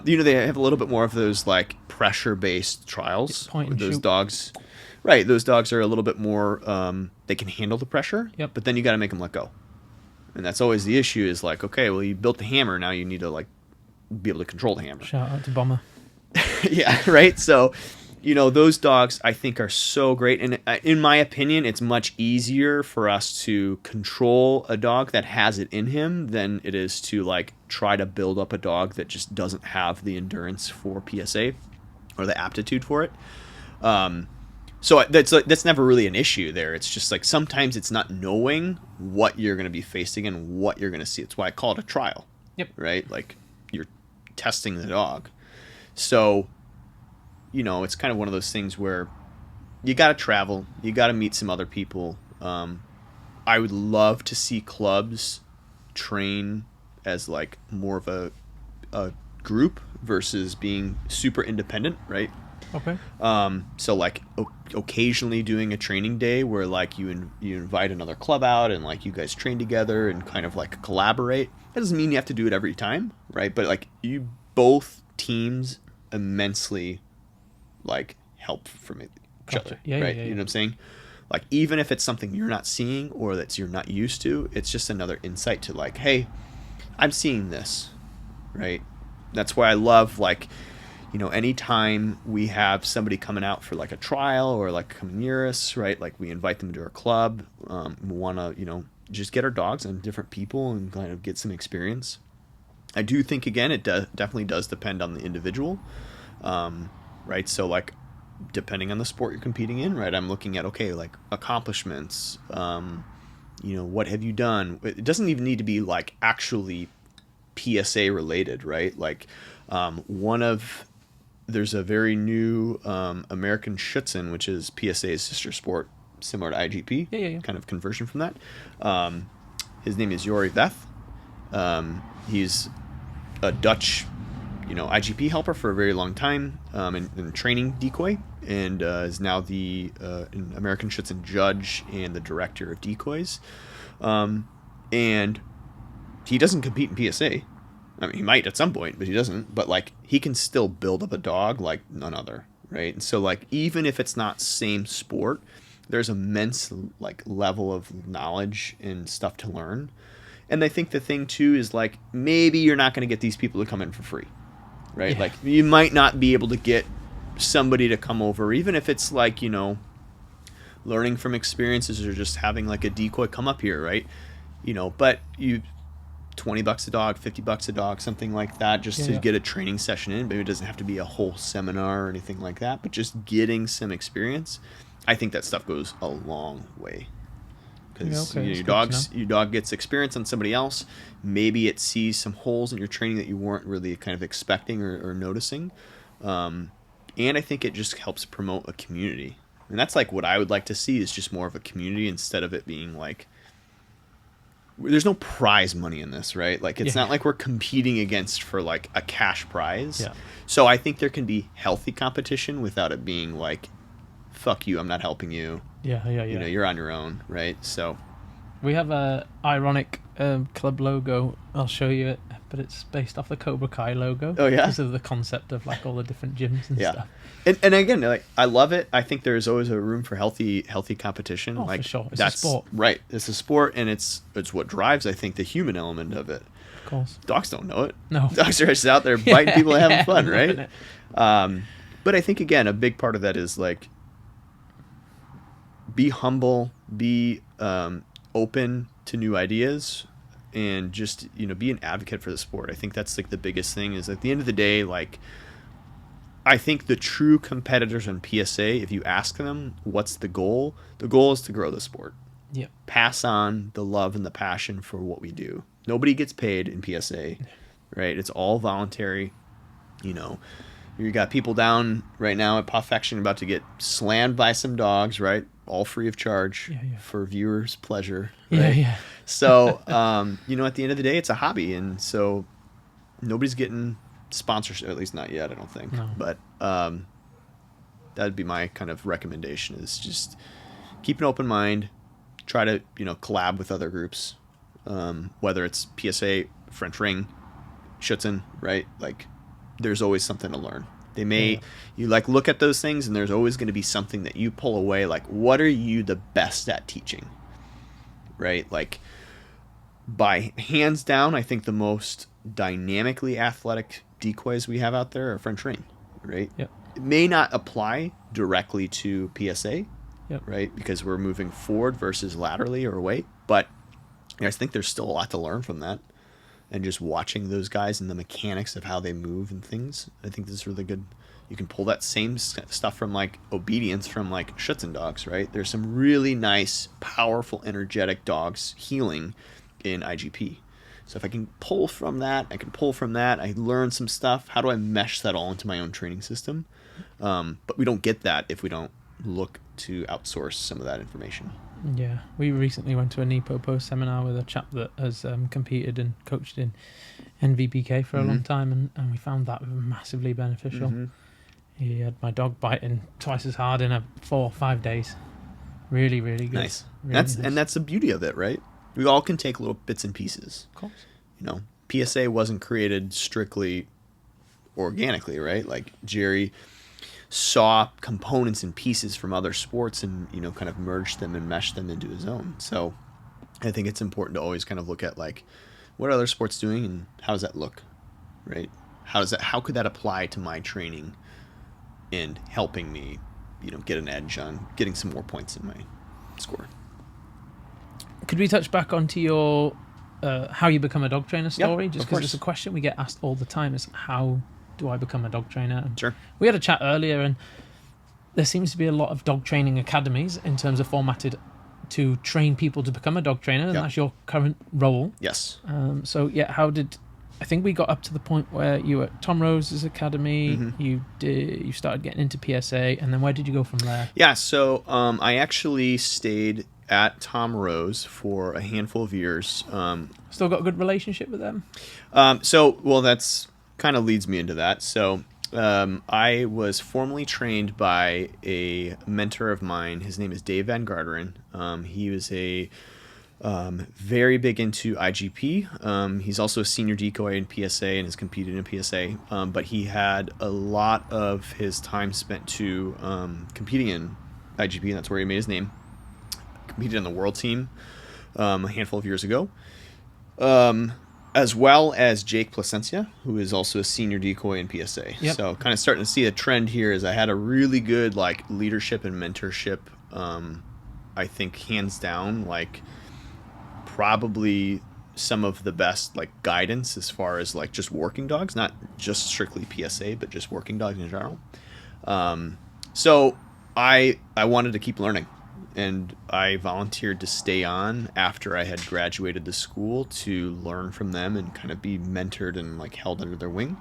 They have a little bit more of those, like, pressure-based trials. Point and those shoot. dogs. Right, those dogs are a little bit more, they can handle the pressure, but then you got to make them let go. And that's always the issue is like, okay, well, you built the hammer, now you need to, like, be able to control the hammer. Shout out to Bomber. Yeah, right? So, those dogs, I think, are so great. And in my opinion, it's much easier for us to control a dog that has it in him than it is to, like, try to build up a dog that just doesn't have the endurance for PSA or the aptitude for it. So that's never really an issue there. It's just like sometimes it's not knowing what you're going to be facing and what you're going to see. It's why I call it a trial. Yep. Right? Like, you're testing the dog. So, it's kind of one of those things where you got to travel. You got to meet some other people. I would love to see clubs train as like more of a group versus being super independent, right? Okay. So like occasionally doing a training day where like you invite another club out and like you guys train together and kind of like collaborate. That doesn't mean you have to do it every time, right? But like you both teams immensely like help from each other, right? You know what I'm saying? Like even if it's something you're not seeing or that you're not used to, it's just another insight to like, hey, I'm seeing this, right? That's why I love like, anytime we have somebody coming out for like a trial or like coming near us, right? Like we invite them to our club. We want to, just get our dogs on different people and kind of get some experience. I do think, again, it definitely does depend on the individual, right? So like depending on the sport you're competing in, right? I'm looking at, okay, like accomplishments, what have you done? It doesn't even need to be like actually PSA related, right? Like there's a very new American Schutzhund, which is PSA's sister sport, similar to IGP, kind of conversion from that. His name is Jori Veth. He's a Dutch, IGP helper for a very long time in training decoy, and is now the American Schutzhund judge and the director of decoys. And he doesn't compete in PSA. I mean, he might at some point, but he doesn't. But, like, he can still build up a dog like none other, right? And so, like, even if it's not same sport, there's immense like level of knowledge and stuff to learn. And I think the thing too is like, maybe you're not going to get these people to come in for free, right? Like you might not be able to get somebody to come over, even if it's like, learning from experiences or just having like a decoy come up here, right? But you $20 a dog, $50 a dog, something like that, just to get a training session in. Maybe it doesn't have to be a whole seminar or anything like that, but just getting some experience. I think that stuff goes a long way. Because your dog gets experience on somebody else. Maybe it sees some holes in your training that you weren't really kind of expecting or noticing. And I think it just helps promote a community. And that's like what I would like to see, is just more of a community instead of it being like, there's no prize money in this, right? Like it's not like we're competing against for like a cash prize. Yeah. So I think there can be healthy competition without it being like, fuck you, I'm not helping you. Yeah. You're on your own, right? So we have a ironic club logo. I'll show you it, but it's based off the Cobra Kai logo. Oh yeah, because of the concept of like all the different gyms and stuff. And again, like I love it. I think there's always a room for healthy competition. Oh, like for sure. It's a sport, right? It's a sport, and it's what drives, I think, the human element of it. Of course, dogs don't know it. No, dogs are just out there biting people and having fun, right? But I think again, a big part of that is like, be humble, be open to new ideas, and just be an advocate for the sport. I think that's like the biggest thing. Is at the end of the day, like, I think the true competitors on PSA, if you ask them what's the goal is to grow the sport. Yeah. Pass on the love and the passion for what we do. Nobody gets paid in PSA, right? It's all voluntary. You got people down right now at Puffection about to get slammed by some dogs, right? All free of charge for viewers' pleasure. Right? Yeah. So, at the end of the day, it's a hobby. And so nobody's getting sponsorship, at least not yet, I don't think. No. But that'd be my kind of recommendation, is just keep an open mind. Try to, collab with other groups, whether it's PSA, French Ring, Schutzen, right? Like, there's always something to learn. They may, you like look at those things, and there's always going to be something that you pull away. Like, what are you the best at teaching? Right? Like, by hands down, I think the most dynamically athletic decoys we have out there are French Ring, right? Yep. It may not apply directly to PSA, yep, right? Because we're moving forward versus laterally or weight. But I think there's still a lot to learn from that. And just watching those guys and the mechanics of how they move and things, I think this is really good. You can pull that same stuff from like obedience from like Schutzen dogs, right? There's some really nice, powerful, energetic dogs healing in IGP. So if I can pull from that, I learn some stuff. How do I mesh that all into my own training system? But we don't get that if we don't look to outsource some of that information. Yeah, we recently went to a Nipo Post seminar with a chap that has competed and coached in NVPK for a long time, and we found that massively beneficial. He had my dog biting twice as hard in 4 or 5 days. Really, really good. Nice. Really nice. And that's the beauty of it, right? We all can take little bits and pieces. Of course. PSA wasn't created strictly organically, right? Like Jerry saw components and pieces from other sports and kind of merged them and meshed them into his own. So I think it's important to always kind of look at like, what are other sports doing and how does that look, right? How could that apply to my training and helping me get an edge on getting some more points in my score. Could we touch back onto your how you become a dog trainer story? Yep, just because it's a question we get asked all the time, is how do I become a dog trainer? And sure. We had a chat earlier, and there seems to be a lot of dog training academies in terms of formatted to train people to become a dog trainer, and that's your current role. Yes. I think we got up to the point where you were at Tom Rose's academy, you started getting into PSA, and then where did you go from there? Yeah, so I actually stayed at Tom Rose for a handful of years. Still got a good relationship with them? That's kind of leads me into that. So I was formally trained by a mentor of mine. His name is Dave Van Garderen. He was very big into IGP. He's also a senior decoy in PSA and has competed in PSA. But he had a lot of his time spent to competing in IGP, and that's where he made his name. competed on the world team a handful of years ago. As well as Jake Placencia, who is also a senior decoy in PSA. Yep. So kind of starting to see a trend here is I had a really good like leadership and mentorship. I think hands down, like probably some of the best like guidance as far as like just working dogs, not just strictly PSA, but just working dogs in general. So I wanted to keep learning. And I volunteered to stay on after I had graduated the school to learn from them and kind of be mentored and like held under their wing.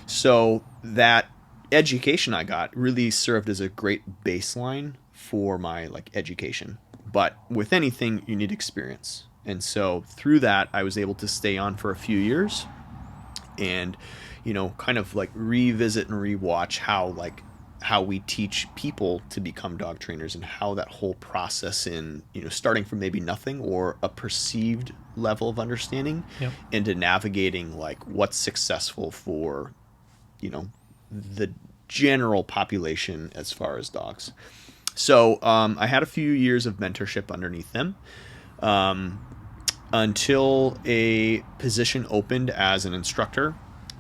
So that education I got really served as a great baseline for my like education. But with anything, you need experience. And so through that, I was able to stay on for a few years and, you know, kind of like revisit and rewatch how we teach people to become dog trainers and how that whole process in, you know, starting from maybe nothing or a perceived level of understanding into navigating like what's successful for, you know, the general population as far as dogs. So I had a few years of mentorship underneath them until a position opened as an instructor.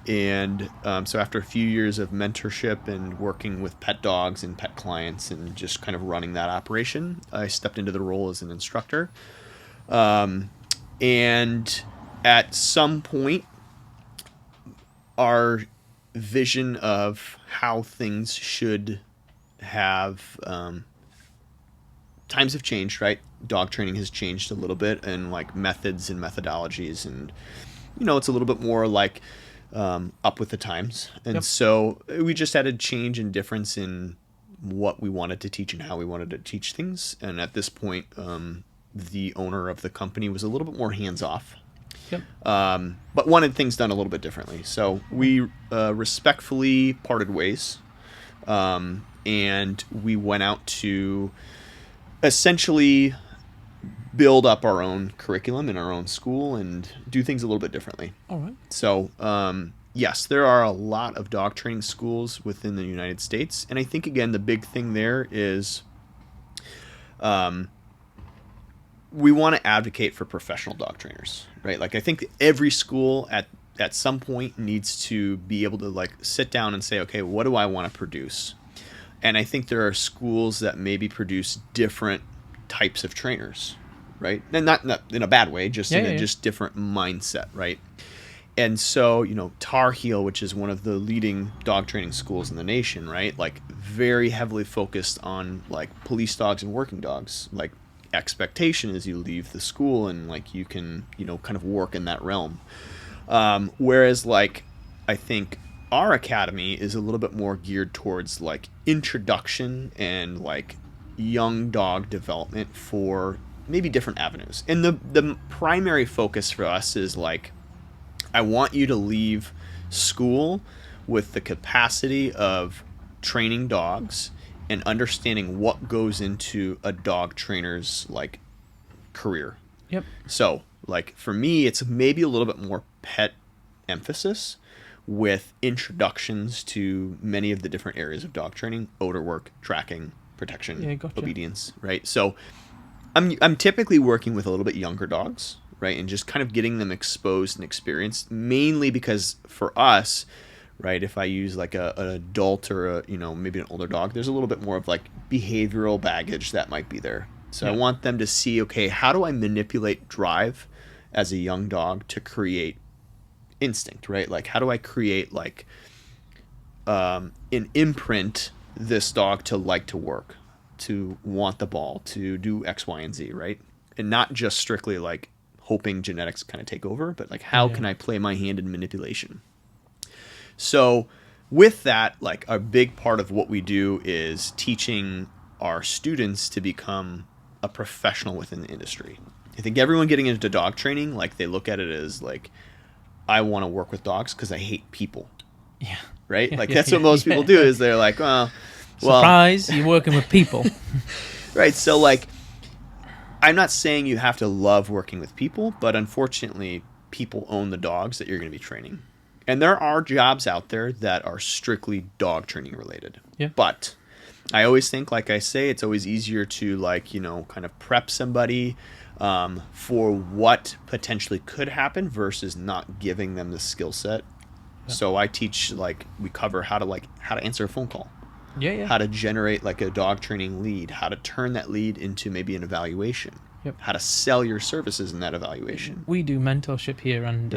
And so after a few years of mentorship and working with pet dogs and pet clients and just kind of running that operation, I stepped into the role as an instructor. And at some point, our vision of how things should have, times have changed, right? Dog training has changed a little bit, and like methods and methodologies, and, you know, it's a little bit more like up with the times. And so we just had a change and difference in what we wanted to teach and how we wanted to teach things. And at this point, the owner of the company was a little bit more hands-off, but wanted things done a little bit differently. So we respectfully parted ways, and we went out to essentially build up our own curriculum in our own school and do things a little bit differently. All right. So, yes, there are a lot of dog training schools within the United States. And I think, again, the big thing there is we want to advocate for professional dog trainers, right? Like, I think every school at some point needs to be able to, like, sit down and say, okay, what do I want to produce? And I think there are schools that maybe produce different types of trainers, right? And not in a bad way, just in a just different mindset, right? And so, you know, Tar Heel, which is one of the leading dog training schools in the nation, right? Like very heavily focused on like police dogs and working dogs. Like expectation is you leave the school and like you can, you know, kind of work in that realm. Whereas like I think our academy is a little bit more geared towards like introduction and like young dog development for maybe different avenues. And the primary focus for us is like, I want you to leave school with the capacity of training dogs and understanding what goes into a dog trainer's like career. Yep. So like for me, it's maybe a little bit more pet emphasis with introductions to many of the different areas of dog training: odor work, tracking, protection, obedience, right? So I'm typically working with a little bit younger dogs, right? And just kind of getting them exposed and experienced, mainly because for us, right, if I use like an adult or a, you know, maybe an older dog, there's a little bit more of like behavioral baggage that might be there. So I want them to see, okay, how do I manipulate drive as a young dog to create instinct, right? Like how do I create like an imprint this dog to like to work, to want the ball, to do X, Y, and Z, right? And not just strictly like hoping genetics kind of take over, but like how can I play my hand in manipulation? So with that, like a big part of what we do is teaching our students to become a professional within the industry. I think everyone getting into dog training, like they look at it as like, I want to work with dogs because I hate people. Yeah. Right? Like that's what most people do is they're like, well, surprise, you're working with people. Right. So like, I'm not saying you have to love working with people, but unfortunately, people own the dogs that you're going to be training. And there are jobs out there that are strictly dog training related. Yeah. But I always think, like I say, it's always easier to kind of prep somebody for what potentially could happen versus not giving them the skill set. Yeah. So I teach, we cover how to answer a phone call. Yeah. How to generate a dog training lead, how to turn that lead into maybe an evaluation. Yep. How to sell your services in that evaluation. We do mentorship here, and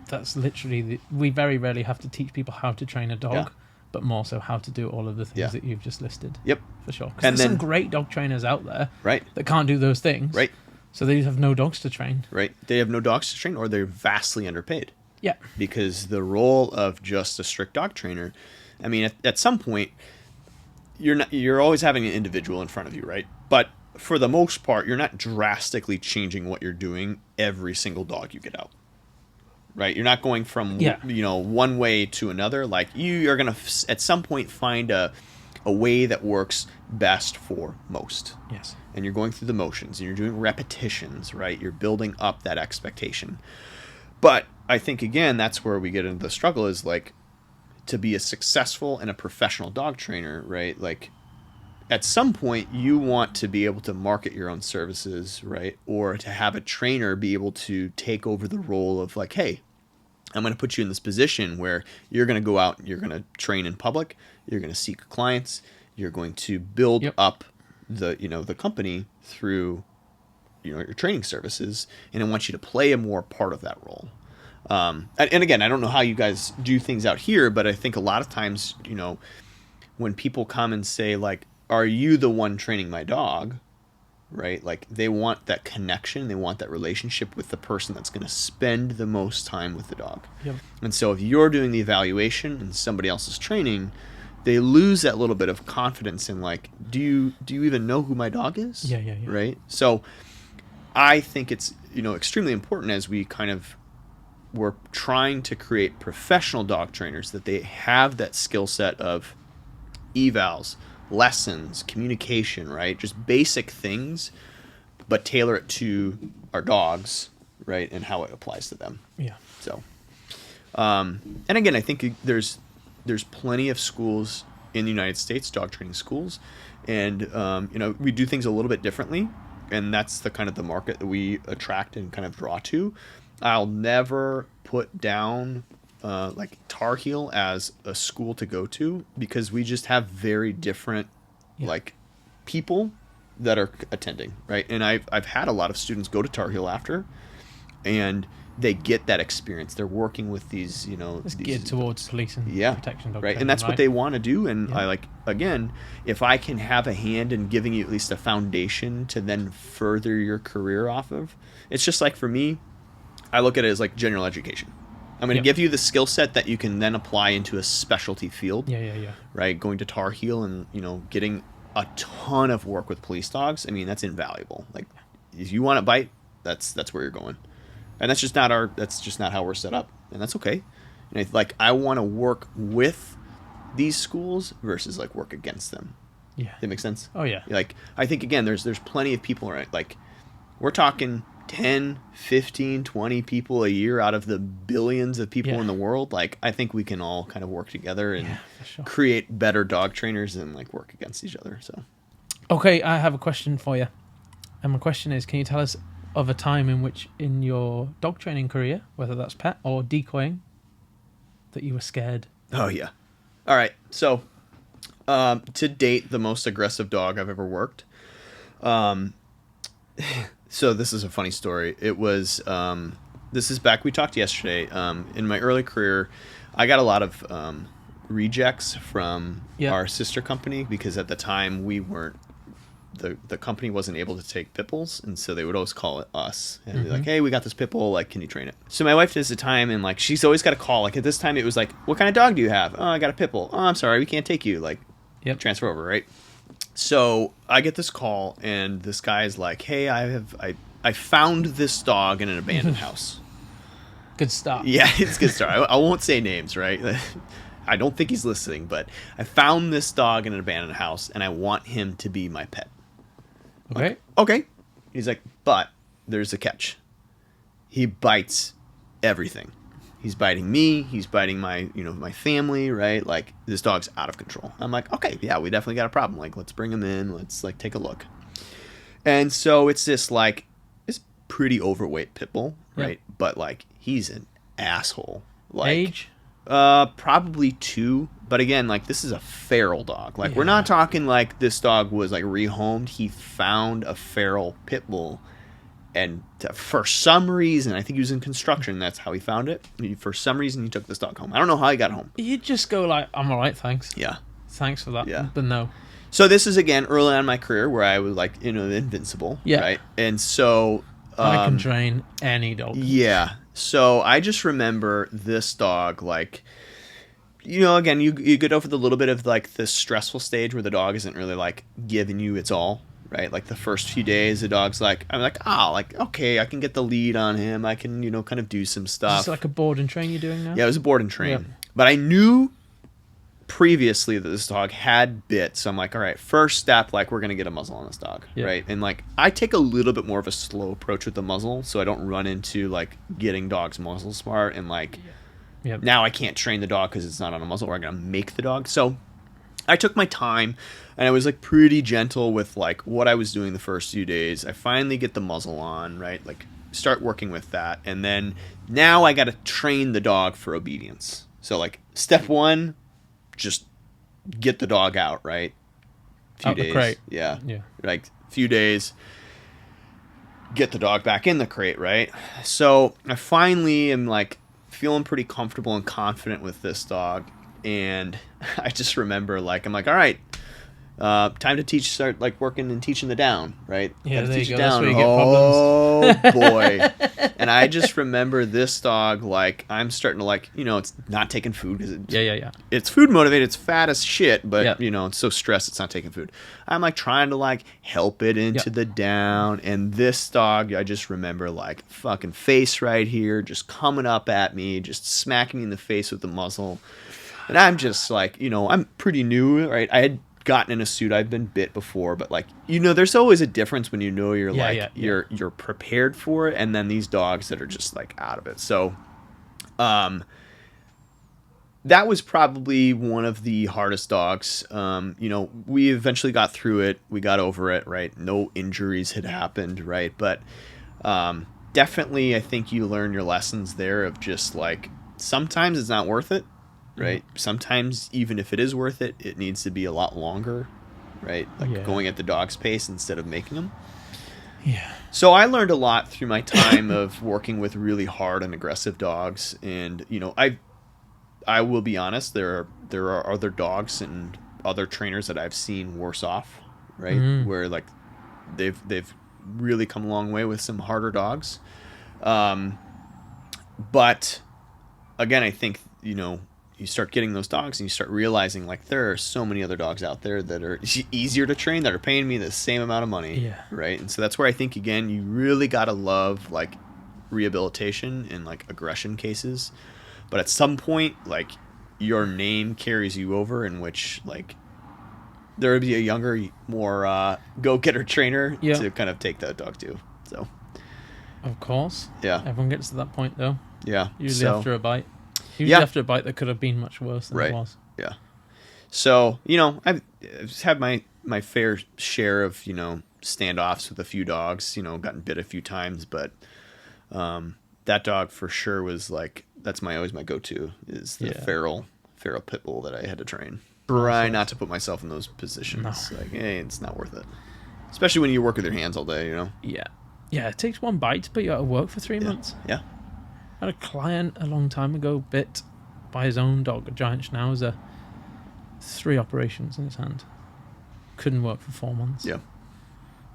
that's literally we very rarely have to teach people how to train a dog, but more so how to do all of the things that you've just listed. Yep. For sure. Because there's some great dog trainers out there that can't do those things. Right. So they have no dogs to train. Right. They have no dogs to train, or they're vastly underpaid. Yeah. Because the role of just a strict dog trainer, I mean, at some point, you're always having an individual in front of you, right? But for the most part, you're not drastically changing what you're doing every single dog you get out, right? You're not going from one way to another. You are going to at some point find a way that works best for most. Yes. And you're going through the motions and you're doing repetitions, right? You're building up that expectation. But I think, again, that's where we get into the struggle is to be a successful and a professional dog trainer, right? At some point you want to be able to market your own services, right? Or to have a trainer be able to take over the role of hey, I'm going to put you in this position where you're going to go out, you're going to train in public, you're going to seek clients, you're going to build up the company through your training services, and I want you to play a more part of that role. And again, I don't know how you guys do things out here, but I think a lot of times, when people come and say are you the one training my dog? Right? They want that connection. They want that relationship with the person that's going to spend the most time with the dog. Yep. And so if you're doing the evaluation and somebody else is training, they lose that little bit of confidence in do you even know who my dog is? Yeah. Right? So I think it's, extremely important as we're trying to create professional dog trainers that they have that skill set of evals, lessons, communication, right? Just basic things, but tailor it to our dogs, right? And how it applies to them. Yeah. So, and again, I think there's plenty of schools in the United States, dog training schools, and we do things a little bit differently, and that's the kind of the market that we attract and kind of draw to. I'll never put down Tar Heel as a school to go to because we just have very different people that are attending, right? And I've had a lot of students go to Tar Heel after, and they get that experience. They're working with these, it's geared towards police and protection dog right? training, And that's what they want to do. And I again, if I can have a hand in giving you at least a foundation to then further your career off of, it's just for me, I look at it as general education. I'm going to give you the skill set that you can then apply into a specialty field. Yeah. Right? Going to Tar Heel and, getting a ton of work with police dogs. I mean, that's invaluable. If you want to bite, that's where you're going. And that's just not how we're set up. And that's okay. And I want to work with these schools versus work against them. Yeah. That makes sense? Oh yeah. I think again, there's plenty of people, right? We're talking 10, 15, 20 people a year out of the billions of people in the world. I think we can all kind of work together and create better dog trainers and work against each other. So, okay, I have a question for you. And my question is, can you tell us of a time in which in your dog training career, whether that's pet or decoying, that you were scared? Oh yeah. All right. So, to date, the most aggressive dog I've ever worked. So this is a funny story. It was, this is back, we talked yesterday. In my early career, I got a lot of rejects from our sister company because at the time we weren't, the company wasn't able to take pit bulls, and so they would always call it us and be like, hey, we got this pit bull, can you train it? So my wife does the time, and she's always got a call. At this time it was what kind of dog do you have? Oh, I got a pit bull. Oh, I'm sorry, we can't take you. Transfer over, right? So I get this call, and this guy is like, hey, I found this dog in an abandoned house. Good start. Yeah, it's a good start. I won't say names, right? I don't think he's listening, but I found this dog in an abandoned house, and I want him to be my pet. Okay. Okay. He's like, but there's a catch. He bites everything. He's biting me. He's biting my, my family, right? Like, this dog's out of control. I'm like, okay, yeah, we definitely got a problem. Like, let's bring him in. Let's, like, take a look. And so it's this, like, it's pretty overweight pit bull, right? Yeah. But, like, he's an asshole. Like, age? Probably 2. But again, like, this is a feral dog. Like, we're not talking like this dog was, like, rehomed. He found a feral pit bull. And for some reason, I think he was in construction. That's how he found it. For some reason, he took this dog home. I don't know how he got home. You just go like, I'm all right, thanks. Yeah. Thanks for that. Yeah. But no. So this is, again, early on in my career where I was, like, invincible. Yeah. Right? And so... I can train any dog. Yeah. So I just remember this dog, like... again, you get over the little bit of, like, the stressful stage where the dog isn't really, like, giving you its all. Right, like the first few days, the dog's like, I'm like, okay, I can get the lead on him. I can, kind of do some stuff. Is this like a board and train you're doing now? Yeah, it was a board and train. But I knew previously that this dog had bit, so I'm like, all right, first step, like, we're gonna get a muzzle on this dog, right? And like, I take a little bit more of a slow approach with the muzzle, so I don't run into like getting dogs muzzle smart and like, now I can't train the dog because it's not on a muzzle, or I'm gonna make the dog. So I took my time. And I was, like, pretty gentle with, like, what I was doing the first few days. I finally get the muzzle on, right? Like, start working with that. And then now I got to train the dog for obedience. So, like, step 1, just get the dog out, right? Out the crate. Yeah. Like, few days, get the dog back in the crate, right? So I finally am, like, feeling pretty comfortable and confident with this dog. And I just remember, like, I'm like, all right. Time to start like working and teaching the down, right? Yeah, there you go. Down. That's where you get problems. Boy. And I just remember this dog, like, I'm starting to, like, it's not taking food because it's food motivated. It's fat as shit, but it's so stressed it's not taking food. I'm like trying to like help it into the down, and this dog, I just remember like fucking face right here, just coming up at me, just smacking me in the face with the muzzle, and I'm just like, I'm pretty new, right? I had gotten in a suit. I've been bit before, but like, there's always a difference when you're you're prepared for it, and then these dogs that are just like out of it. So that was probably one of the hardest dogs. We eventually got through it. We got over it, right? No injuries had happened, right? But definitely I think you learn your lessons there of just like, sometimes it's not worth it. Right. Sometimes even if it is worth it, it needs to be a lot longer, right? Like going at the dog's pace instead of making them. Yeah. So I learned a lot through my time of working with really hard and aggressive dogs, and I will be honest, there are other dogs and other trainers that I've seen worse off, right? Where like they've really come a long way with some harder dogs. But again, I think you start getting those dogs and you start realizing like there are so many other dogs out there that are easier to train, that are paying me the same amount of money. Right. And so that's where I think, again, you really got to love like rehabilitation and like aggression cases. But at some point, like, your name carries you over, in which like there would be a younger, more go-getter trainer to kind of take that dog to. So of course. Yeah. Everyone gets to that point though. Yeah. Usually after a bite. After a bite that could have been much worse than it was. Yeah. So, I've had my fair share of, standoffs with a few dogs, gotten bit a few times, but that dog for sure was like, that's always my go-to, is the feral pit bull that I had to train. Try not to put myself in those positions. No. Like, hey, it's not worth it. Especially when you work with your hands all day, Yeah. Yeah, it takes one bite to put you out of work for 3 months. Yeah. I had a client a long time ago bit by his own dog, a giant schnauzer. 3 operations in his hand. Couldn't work for 4 months. Yeah.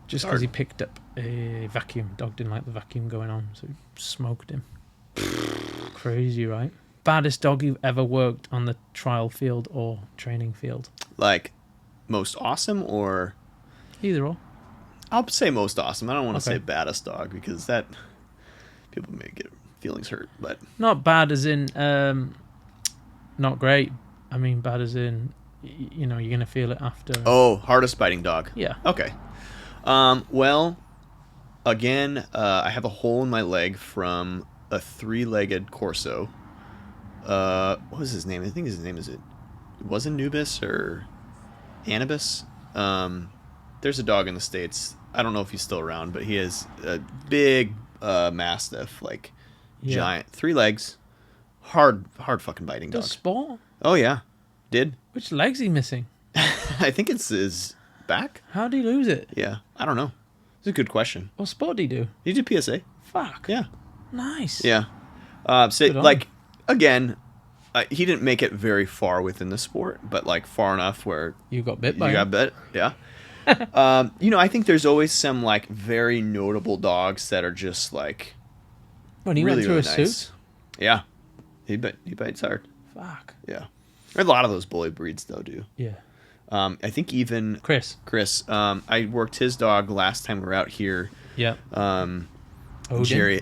Just because he picked up a vacuum. Dog didn't like the vacuum going on, so he smoked him. Crazy, right? Baddest dog you've ever worked on the trial field or training field? Like, most awesome or? Either or. I'll say most awesome. I don't want to say baddest dog, because that people may get feelings hurt, but not bad as in not great. I mean bad as in you're gonna feel it after. Oh, hardest biting dog. Yeah. Okay. Well, again, I have a hole in my leg from a 3-legged Corso. what was his name? I think his name was Anubis or Anubis. There's a dog in the States. I don't know if he's still around, but he has a big Mastiff, like giant, 3 legs, hard fucking biting dog. Does Sport? Oh yeah, did. Which leg's he missing? I think it's his back. How did he lose it? Yeah, I don't know. It's a good question. What sport did he do? He did PSA. Fuck. Yeah. Nice. Yeah. So like again, he didn't make it very far within the sport, but like far enough where you got bit by him. You got bit. Yeah. I think there's always some like very notable dogs that are just like when he went through really a nice. suit. Yeah, he bites hard. Fuck. Yeah, a lot of those bully breeds though do. Yeah. I think even Chris. I worked his dog last time we were out here. Yeah. Jerry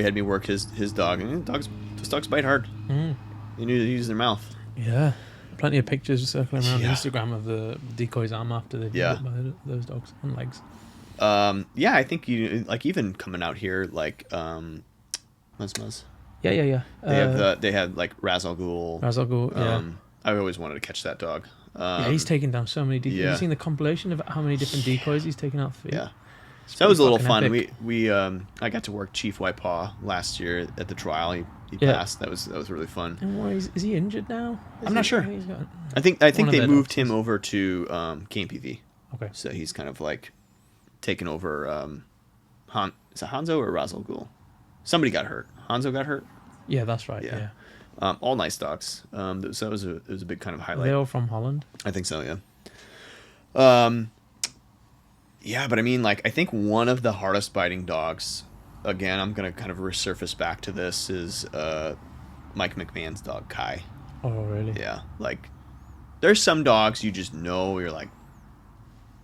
had me work his dog, and those dogs bite hard. Mm. They need to use their mouth. Yeah. Plenty of pictures circling around Instagram of the decoys arm after they've been bit by those dogs and legs. I think you like even coming out here like Muzz. Yeah. They had like Ra's al Ghul. Ra's al Ghul. Yeah. I always wanted to catch that dog. He's taken down so many decoys. Have you seen the compilation of how many different decoys he's taken out? Yeah. So that was a little fun. Epic. I got to work Chief White Paw last year at the trial. He passed. That was really fun. And is he injured now? I'm not sure. I think they moved him over to KMPV. Okay. So he's kind of like taken over. Is it Hanzo or Ra's al Ghul? Somebody got hurt. Hanzo got hurt. Yeah, that's right. Yeah. All nice dogs. So it was a big kind of highlight. Are they all from Holland? I think so. Yeah. Yeah, but I mean, like, I think one of the hardest biting dogs, again, I'm going to kind of resurface back to this, is Mike McMahon's dog, Kai. Oh, really? Yeah. Like, there's some dogs you just know you're like,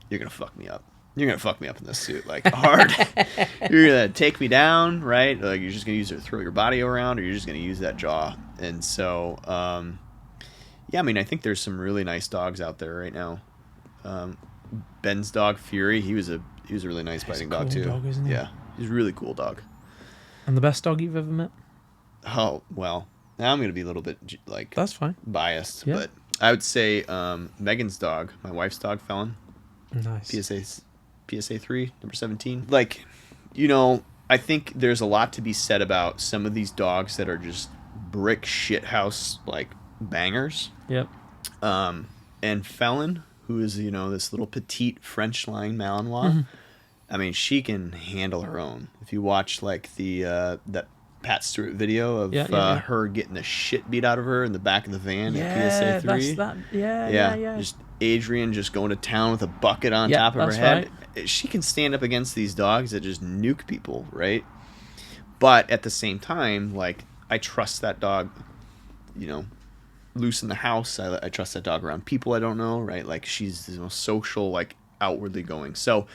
you're going to fuck me up. You're going to fuck me up in this suit, like, hard. You're going to take me down, right? Like, you're just going to throw your body around, or you're just going to use that jaw. And so, I mean, I think there's some really nice dogs out there right now. Ben's dog Fury, he was a really nice biting dog too. Dog, isn't he? Yeah, he's a really cool dog. And the best dog you've ever met? Oh well, now I'm gonna be a little bit like that's fine, biased, but I would say Megan's dog, my wife's dog, Felon. Nice. PSA 3, number 17. Like, I think there's a lot to be said about some of these dogs that are just brick shithouse like bangers. Yep. And Felon, who is, this little petite French line Malinois. Mm-hmm. I mean, she can handle her own. If you watch, like, that Pat Stewart video of her getting the shit beat out of her in the back of the van at PSA 3. Yeah. Just Adrian just going to town with a bucket on top of her head. Right. She can stand up against these dogs that just nuke people, right? But at the same time, like, I trust that dog, loose in the house. I trust that dog around people I don't know, right? Like, she's the most social, like, outwardly going. So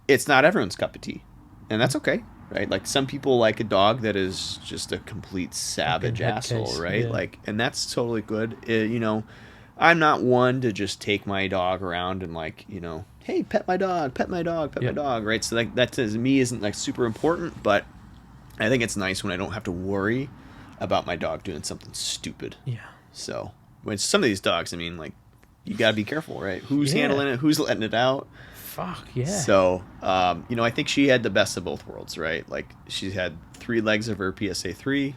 it's not everyone's cup of tea, and that's okay, right? Like, some people like a dog that is just a complete savage asshole, right? Like, and that's totally good. I'm not one to just take my dog around and, like, hey, pet my dog, my dog, right? So that to me isn't, like, super important, but I think it's nice when I don't have to worry about my dog doing something stupid. Yeah. So, when some of these dogs, I mean, like, you got to be careful, right? Who's handling it? Who's letting it out? Fuck, yeah. So, I think she had the best of both worlds, right? Like, she had 3 legs of her PSA 3.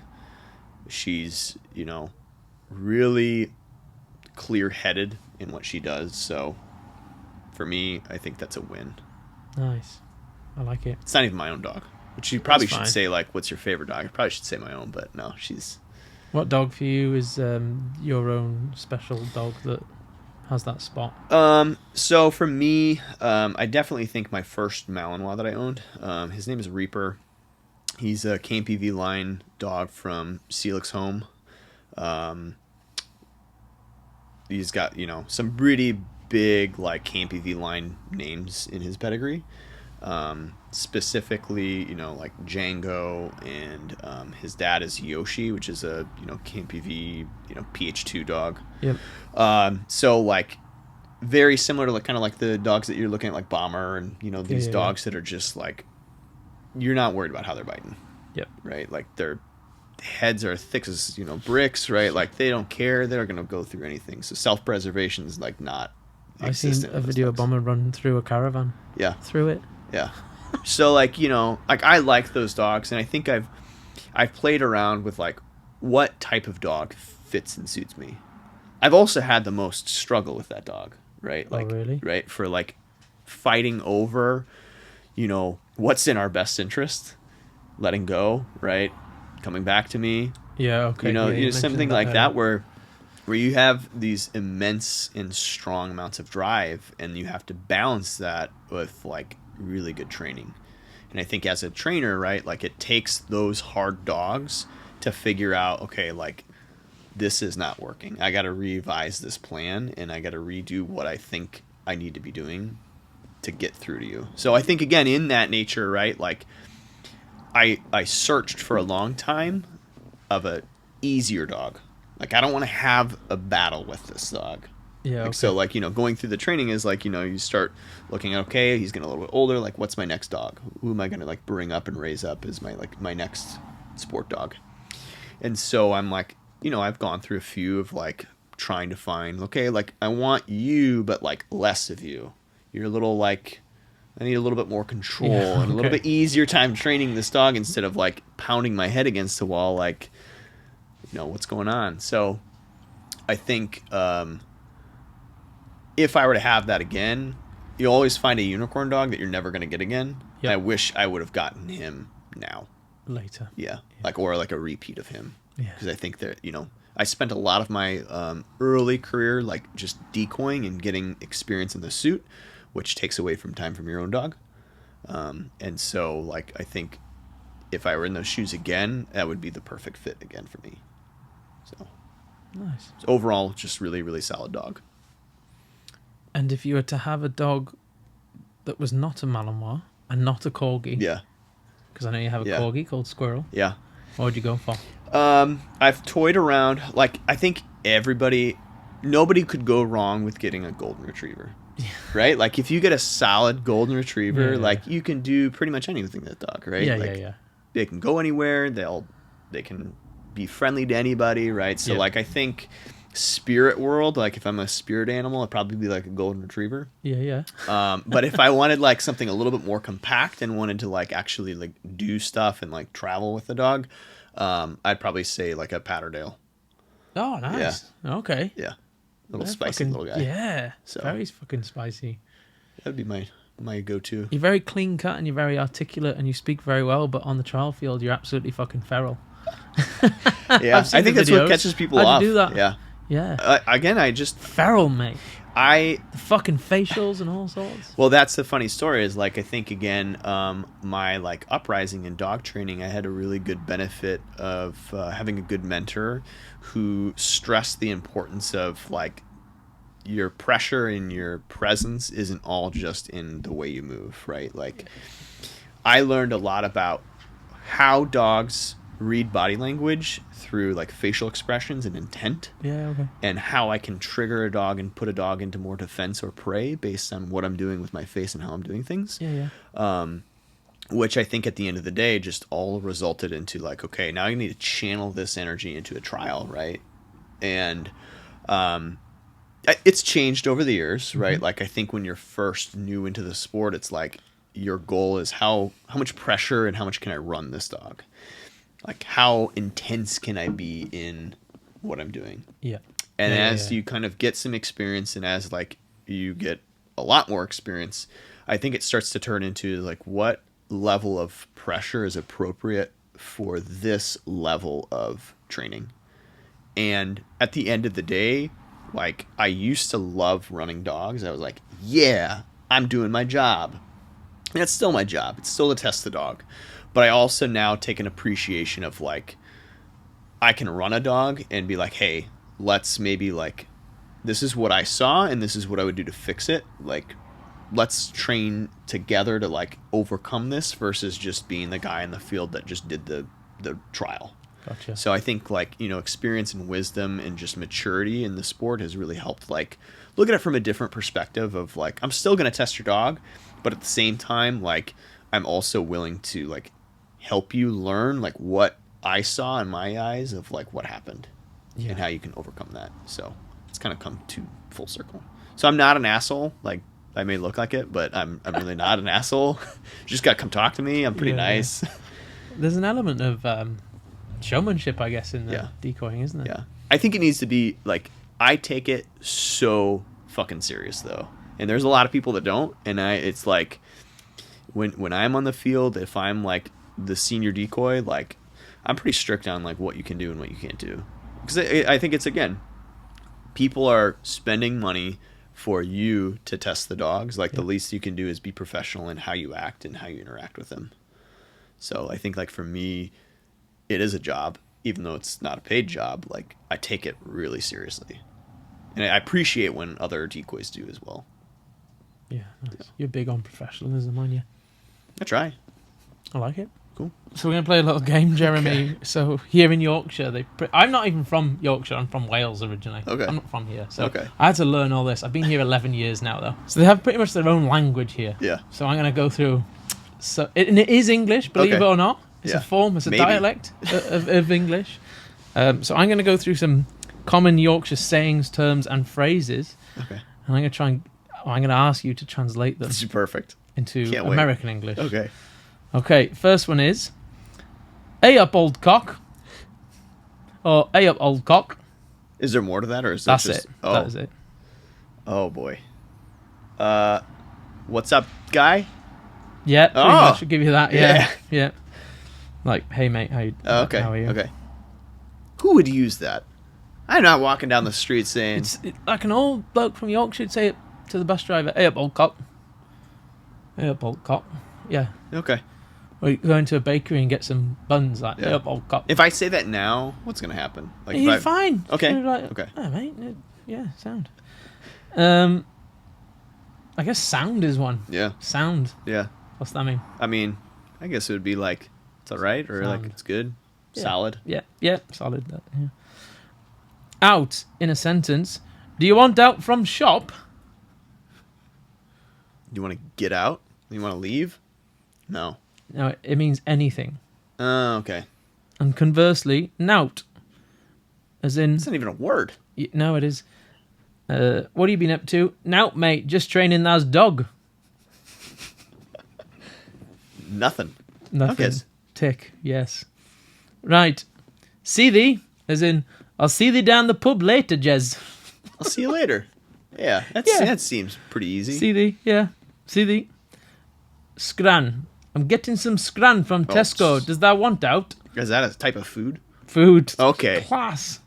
She's, really clear-headed in what she does. So, for me, I think that's a win. Nice. I like it. It's not even my own dog. Which you probably should say, like, what's your favorite dog? I probably should say my own, but no, she's... What dog for you is your own special dog that has that spot? So for me, I definitely think my first Malinois that I owned, his name is Reaper. He's a KMPV line dog from Celix Home. He's got, some pretty big, like, KMPV line names in his pedigree. Specifically, like Django, and his dad is Yoshi, which is a KMPV PH2 dog. Yep. So, like, very similar to, like, kind of like the dogs that you're looking at, like Bomber, and these dogs that are just like, you're not worried about how they're biting. Yep. Right. Like, they're heads are thick as, bricks, right? Like they don't care. They're going to go through anything. So self-preservation is like not existent. I seen a video of Bomber run through a caravan. Yeah. Through it. Yeah. So like, like I like those dogs, and I think I've played around with like what type of dog fits and suits me. I've also had the most struggle with that dog, right? Like, really? Right? For like fighting over, what's in our best interest, letting go, right? Coming back to me. Yeah, okay. Something like that where you have these immense and strong amounts of drive, and you have to balance that with like really good training. And I think as a trainer, right, like it takes those hard dogs to figure out, okay, like this is not working. I got to revise this plan, and I got to redo what I think I need to be doing to get through to you. So I think, again, in that nature, right, like I searched for a long time of a easier dog. Like I don't want to have a battle with this dog. Yeah. Okay. So like, going through the training is like, you start looking at, okay, he's getting a little bit older. Like what's my next dog? Who am I going to like bring up and raise up as my next sport dog? And so I'm like, I've gone through a few of like trying to find, okay, like I want you, but like less of you. You're a little like, I need a little bit more control and a little bit easier time training this dog instead of like pounding my head against the wall. Like, what's going on? So I think, if I were to have that again, you always find a unicorn dog that you're never going to get again. Yep. I wish I would have gotten him now. Later. Yeah. Or like a repeat of him. Yeah. Because I think that, I spent a lot of my early career like just decoying and getting experience in the suit, which takes away from time from your own dog. And so like I think if I were in those shoes again, that would be the perfect fit again for me. So nice. So overall, just really, really solid dog. And if you were to have a dog that was not a Malinois and not a Corgi. Yeah. Because I know you have a Corgi called Squirrel. Yeah. What would you go for? I've toyed around. Like, I think nobody could go wrong with getting a golden retriever. Yeah. Right? Like, if you get a solid golden retriever, like, you can do pretty much anything with that dog, right? Yeah, like, They can go anywhere. They can be friendly to anybody, right? So, like, I think spirit world, like if I'm a spirit animal, I'd probably be like a golden retriever. Yeah. But if I wanted like something a little bit more compact and wanted to like actually like do stuff and like travel with the dog, I'd probably say like a Patterdale. Oh, nice. Yeah. Okay. Yeah. Little spicy little guy. Yeah. So very fucking spicy. That'd be my go-to. You're very clean cut and you're very articulate and you speak very well, but on the trial field, you're absolutely fucking feral. Yeah. I think that's what catches people off. How'd you do that? Yeah. Yeah. Again, I just... Feral, mate. The fucking facials and all sorts. Well, that's the funny story is, like, I think, again, my, like, uprising in dog training, I had a really good benefit of having a good mentor who stressed the importance of, like, your pressure and your presence isn't all just in the way you move, right? Like, I learned a lot about how dogs read body language through like facial expressions and intent. Yeah, okay. And how I can trigger a dog and put a dog into more defense or prey based on what I'm doing with my face and how I'm doing things. Yeah. Which I think at the end of the day just all resulted into like, okay, now you need to channel this energy into a trial, right? And it's changed over the years, right? Mm-hmm. Like I think when you're first new into the sport, it's like your goal is how much pressure and how much can I run this dog? Like, how intense can I be in what I'm doing? Yeah. And as you kind of get some experience and as, like, you get a lot more experience, I think it starts to turn into, like, what level of pressure is appropriate for this level of training. And at the end of the day, like, I used to love running dogs. I was like, yeah, I'm doing my job. And it's still my job. It's still to test the dog. But I also now take an appreciation of like, I can run a dog and be like, hey, let's maybe like, this is what I saw and this is what I would do to fix it. Like, let's train together to like overcome this versus just being the guy in the field that just did the trial. Gotcha. So I think like, experience and wisdom and just maturity in the sport has really helped like look at it from a different perspective of like, I'm still going to test your dog, but at the same time, like I'm also willing to like help you learn like what I saw in my eyes of like what happened and how you can overcome that. So it's kind of come to full circle. So I'm not an asshole. Like, I may look like it, but I'm really not an asshole. You just got to come talk to me. I'm pretty nice. There's an element of showmanship, I guess, in the decoying, isn't there? Yeah. I think it needs to be like, I take it so fucking serious though. And there's a lot of people that don't. And it's like when I'm on the field, if I'm like the senior decoy, like I'm pretty strict on like what you can do and what you can't do. Because I think it's, again, people are spending money for you to test the dogs. Like the least you can do is be professional in how you act and how you interact with them. So I think like for me, it is a job, even though it's not a paid job. Like I take it really seriously, and I appreciate when other decoys do as well. Yeah, nice. You're big on professionalism, aren't you? I try. I like it. Cool. So we're going to play a little game, Jeremy. Okay. So here in Yorkshire, I'm not even from Yorkshire. I'm from Wales originally. Okay. I'm not from here. So I had to learn all this. I've been here 11 years now, though. So they have pretty much their own language here. Yeah. So I'm going to go through. And it is English, believe it or not. It's a form. It's a dialect of English. So I'm going to go through some common Yorkshire sayings, terms, and phrases. Okay. And I'm going to try and I'm going to ask you to translate them. This is perfect. Into American English. Okay. Okay, first one is, "Hey up, old cock," or "Hey up, old cock." Is there more to that, or is that just... That's it. Oh. That is it. Oh, boy. What's up, guy? Yeah, pretty much. I'll give you that. Yeah. Like, "Hey, mate, how are you?" Okay. Who would use that? I'm not walking down the street saying... like an old bloke from Yorkshire would say it to the bus driver, "Hey up, old cock." "Hey up, old cock." Yeah. Okay. Or you go into a bakery and get some buns, like, "Hey up, old cock." If I say that now, what's going to happen? Like, you're fine. Okay. Like, okay. "Oh, mate. Yeah, sound." I guess sound is one. Yeah. Sound. Yeah. What's that mean? I mean, I guess it would be like, it's all right, or like, it's good, solid. Yeah, solid. Yeah. Out in a sentence. "Do you want out from shop?" Do you want to get out? You want to leave? No. No, it means anything. Oh, okay. And conversely, as in... It's not even a word. No, it is. "What have you been up to?" "Nout, mate, just training that dog." Nothing. Okay. Tick, yes. Right. "See thee," as in, "I'll see thee down the pub later, Jez." I'll see you later. Yeah, that seems pretty easy. "See thee," yeah. "See thee." Scran. "I'm getting some scran from Tesco. Does that want out?" Is that a type of food? Food. Okay. Class.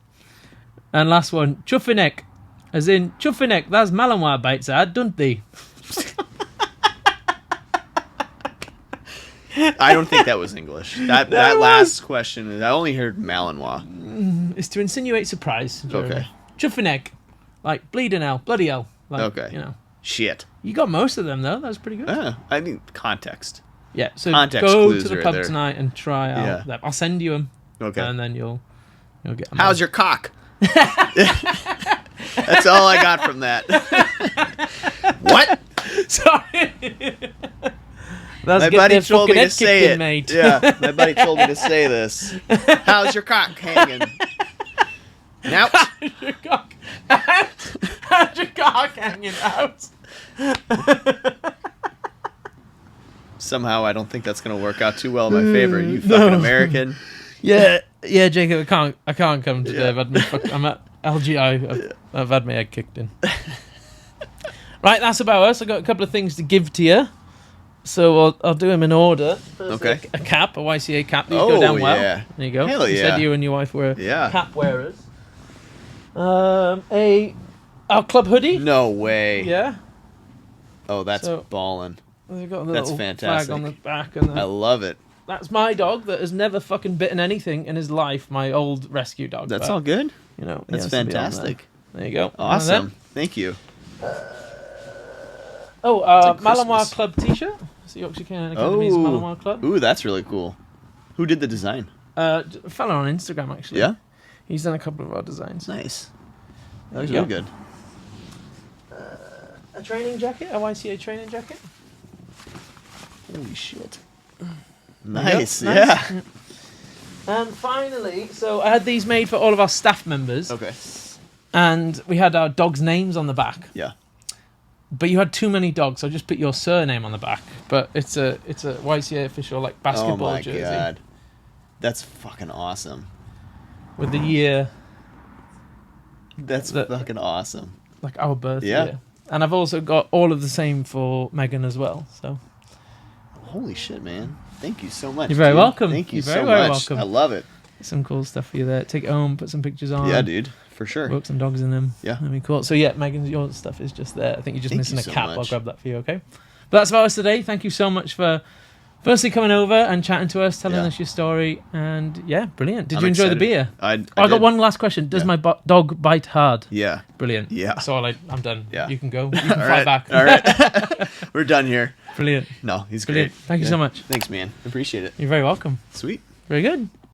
And last one, "Chuffineck," as in, "Chuffineck, that's Malinois bites out, don't they?" I don't think that was English. That last question, I only heard Malinois. It's to insinuate surprise. Jeremy. Okay. Chuffineck. Like, bleeding hell, bloody hell. Like, you know. Shit. You got most of them, though. That was pretty good. I mean, context. Yeah, so context go to the pub tonight and try out them. I'll send you them. Okay. And then you'll get them. How's your cock? That's all I got from that. What? Sorry. My buddy told me to say it. Mate. Yeah, my buddy told me to say this. How's your cock hanging? Now. How's your cock hanging out? Somehow, I don't think that's going to work out too well in my favor. You fucking American. Yeah, Jacob. I can't come today. I'm at LGI. I've had my egg kicked in. Right, that's about us. I got a couple of things to give to you. So I'll do them in order. First, a cap, a YCA cap. These go down well. Yeah. There you go. Hell yeah. You said you and your wife were cap wearers. Our club hoodie. No way. Yeah. Oh, that's ballin'. That's fantastic. Flag on the back. And I love it. That's my dog that has never fucking bitten anything in his life. My old rescue dog. That's all good. You know, that's fantastic. There you go. Awesome. Thank you. Malinois Club t-shirt. It's the Yorkshire Canine Academy's Malinois Club. Ooh, that's really cool. Who did the design? A fella on Instagram, actually. Yeah? He's done a couple of our designs. Nice. That was really good. A training jacket, a YCA training jacket. Holy shit. Nice, yeah. And finally, so I had these made for all of our staff members. Okay. And we had our dogs' names on the back. Yeah. But you had too many dogs, so I just put your surname on the back. But it's a YCA official like basketball jersey. Oh my god. That's fucking awesome. With the year. That's fucking awesome. Like our birth year. And I've also got all of the same for Megan as well. So. Holy shit, man. Thank you so much. You're very welcome. Thank you You're so very much. Welcome. I love it. Some cool stuff for you there. Take it home, put some pictures on. Yeah, dude. For sure. Put some dogs in them. Yeah. That'd be cool. So yeah, Megan, your stuff is just there. I think you're just missing a so cap. much. I'll grab that for you, okay? But that's about us today. Thank you so much for firstly coming over and chatting to us, telling us your story. And yeah, brilliant. Did you enjoy the beer? I got one last question. Does my dog bite hard? Yeah. Brilliant. Yeah. That's all I'm done. Yeah. You can go. You can fly back. All right. We're done here. Brilliant. No, he's brilliant. Great. Thank you so much. Thanks, man. Appreciate it. You're very welcome. Sweet. Very good.